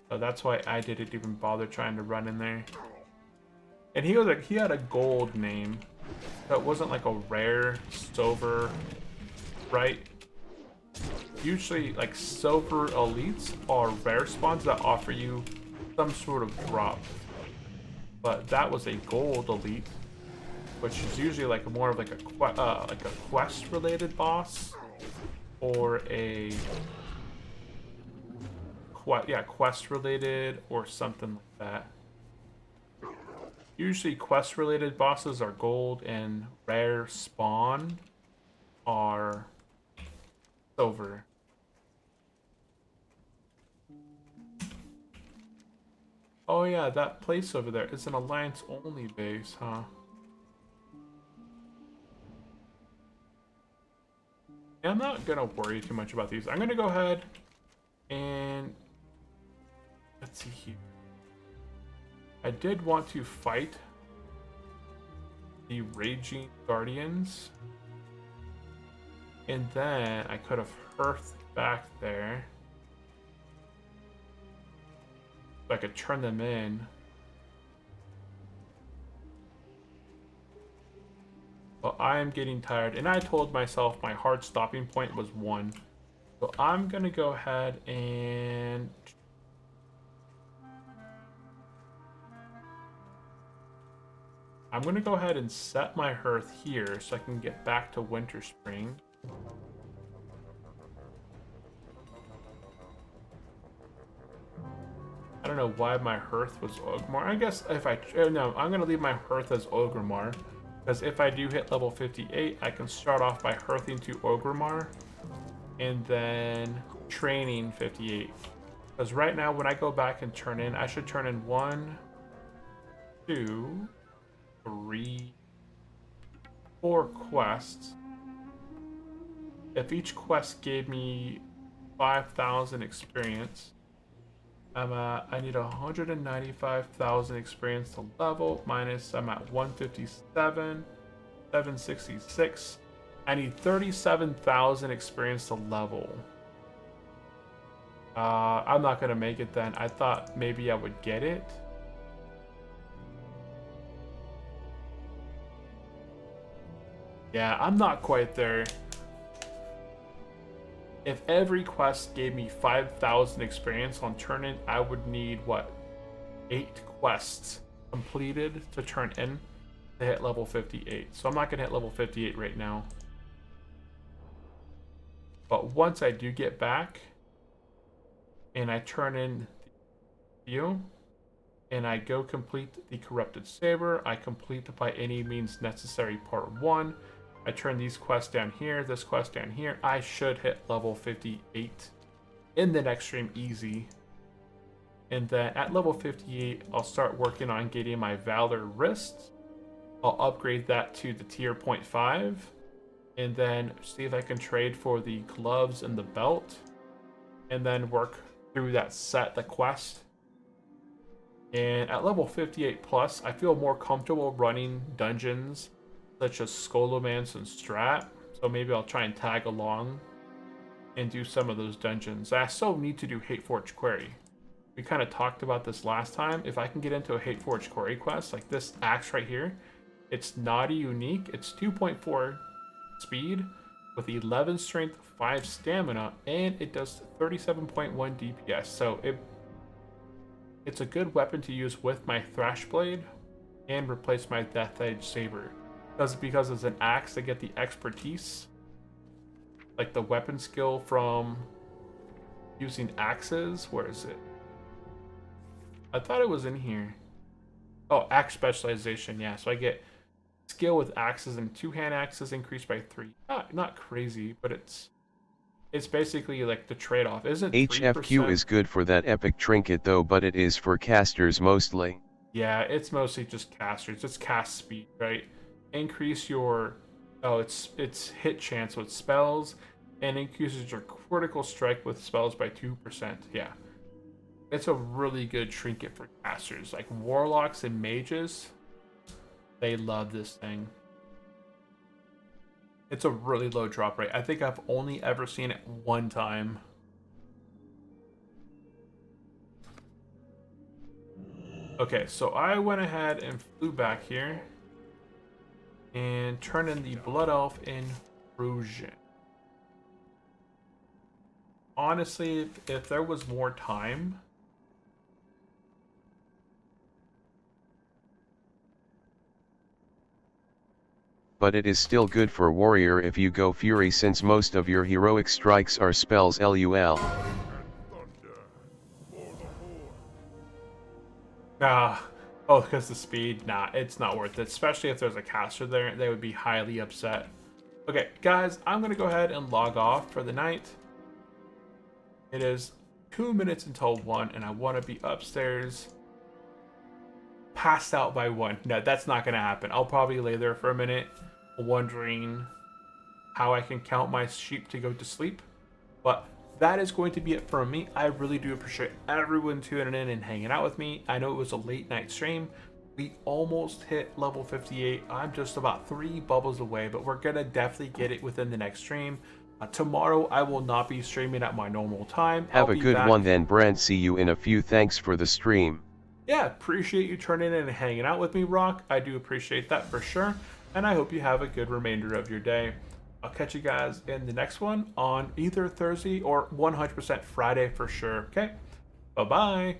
So that's why I didn't even bother trying to run in there. And he had a gold name. So it wasn't like a rare silver, right? Usually like silver elites are rare spawns that offer you some sort of drop. But that was a gold elite, which is usually like more of like a quest related boss or a quest related or something like that. Usually quest related bosses are gold and rare spawn are silver. Oh yeah, that place over there is an alliance only base, huh? Yeah, I'm not gonna worry too much about these. I'm gonna go ahead and let's see here. I did want to fight the Raging Guardians, and then I could have hearthed back there so I could turn them in. But I am getting tired, and I told myself my hard stopping point was 1. So I'm gonna go ahead and set my hearth here so I can get back to Winter Spring. I don't know why my hearth was Ogmar. I guess if no, I'm gonna leave my hearth as Ogrimmar, because if I do hit level 58, I can start off by hearthing to Ogrimmar and then training 58. Because right now when I go back and turn in, I should turn in 1, 2, 3, 4 quests. If each quest gave me 5,000 experience, I need 195,000 experience to level, minus I'm at 157, 766. I need 37,000 experience to level. I'm not gonna make it then. I thought maybe I would get it. Yeah, I'm not quite there. If every quest gave me 5,000 experience on turn-in, I would need, what, 8 quests completed to turn in to hit level 58. So I'm not going to hit level 58 right now. But once I do get back, and I turn in the view, and I go complete the Corrupted Saber. I complete by any means necessary part 1. I turn these quests down here, this quest down here. I should hit level 58 in the next stream easy. And then at level 58, I'll start working on getting my Valor wrists. I'll upgrade that to the tier 0.5. And then see if I can trade for the gloves and the belt. And then work through that set, the quest. And at level 58 plus, I feel more comfortable running dungeons such as Scholomance and Strat. So maybe I'll try and tag along and do some of those dungeons. I still need to do Hateforge Quarry. We kind of talked about this last time. If I can get into a Hateforge Quarry quest, like this axe right here, it's not a unique. It's 2.4 speed with 11 strength, 5 stamina, and it does 37.1 DPS. So it's a good weapon to use with my Thrash Blade and replace my Death Edge Saber. Because it's an axe, I get the expertise, like the weapon skill from using axes. Where is it? I thought it was in here. Oh, axe specialization. Yeah, so I get skill with axes and 2-hand axes increased by 3. Not crazy, but it's basically like the trade-off. Isn't 3%? HFQ is good for that epic trinket though, but it is for casters mostly. Yeah, it's mostly just casters. It's cast speed, right? Increase your it's hit chance with spells and increases your critical strike with spells by 2%. Yeah. It's a really good trinket for casters. Like warlocks and mages, they love this thing. It's a really low drop rate. I think I've only ever seen it one time. Okay, so I went ahead and flew back here and turned in the Blood Elf Intrusion. Honestly, if there was more time, but it is still good for warrior if you go fury, since most of your heroic strikes are spells LUL. Oh, because the speed? Nah, it's not worth it. Especially if there's a caster there, they would be highly upset. Okay, guys, I'm going to go ahead and log off for the night. It is 2 minutes until 1, and I want to be upstairs passed out by 1. No, that's not going to happen. I'll probably lay there for a minute wondering how I can count my sheep to go to sleep. But that is going to be it from me. I really do appreciate everyone tuning in and hanging out with me. I know it was a late night stream. We almost hit level 58. I'm just about 3 bubbles away, but we're going to definitely get it within the next stream. Tomorrow, I will not be streaming at my normal time. Have a good one then, Brent. See you in a few. Thanks for the stream. Yeah, appreciate you turning in and hanging out with me, Rock. I do appreciate that for sure. And I hope you have a good remainder of your day. I'll catch you guys in the next one on either Thursday or 100% Friday for sure. Okay? Bye-bye.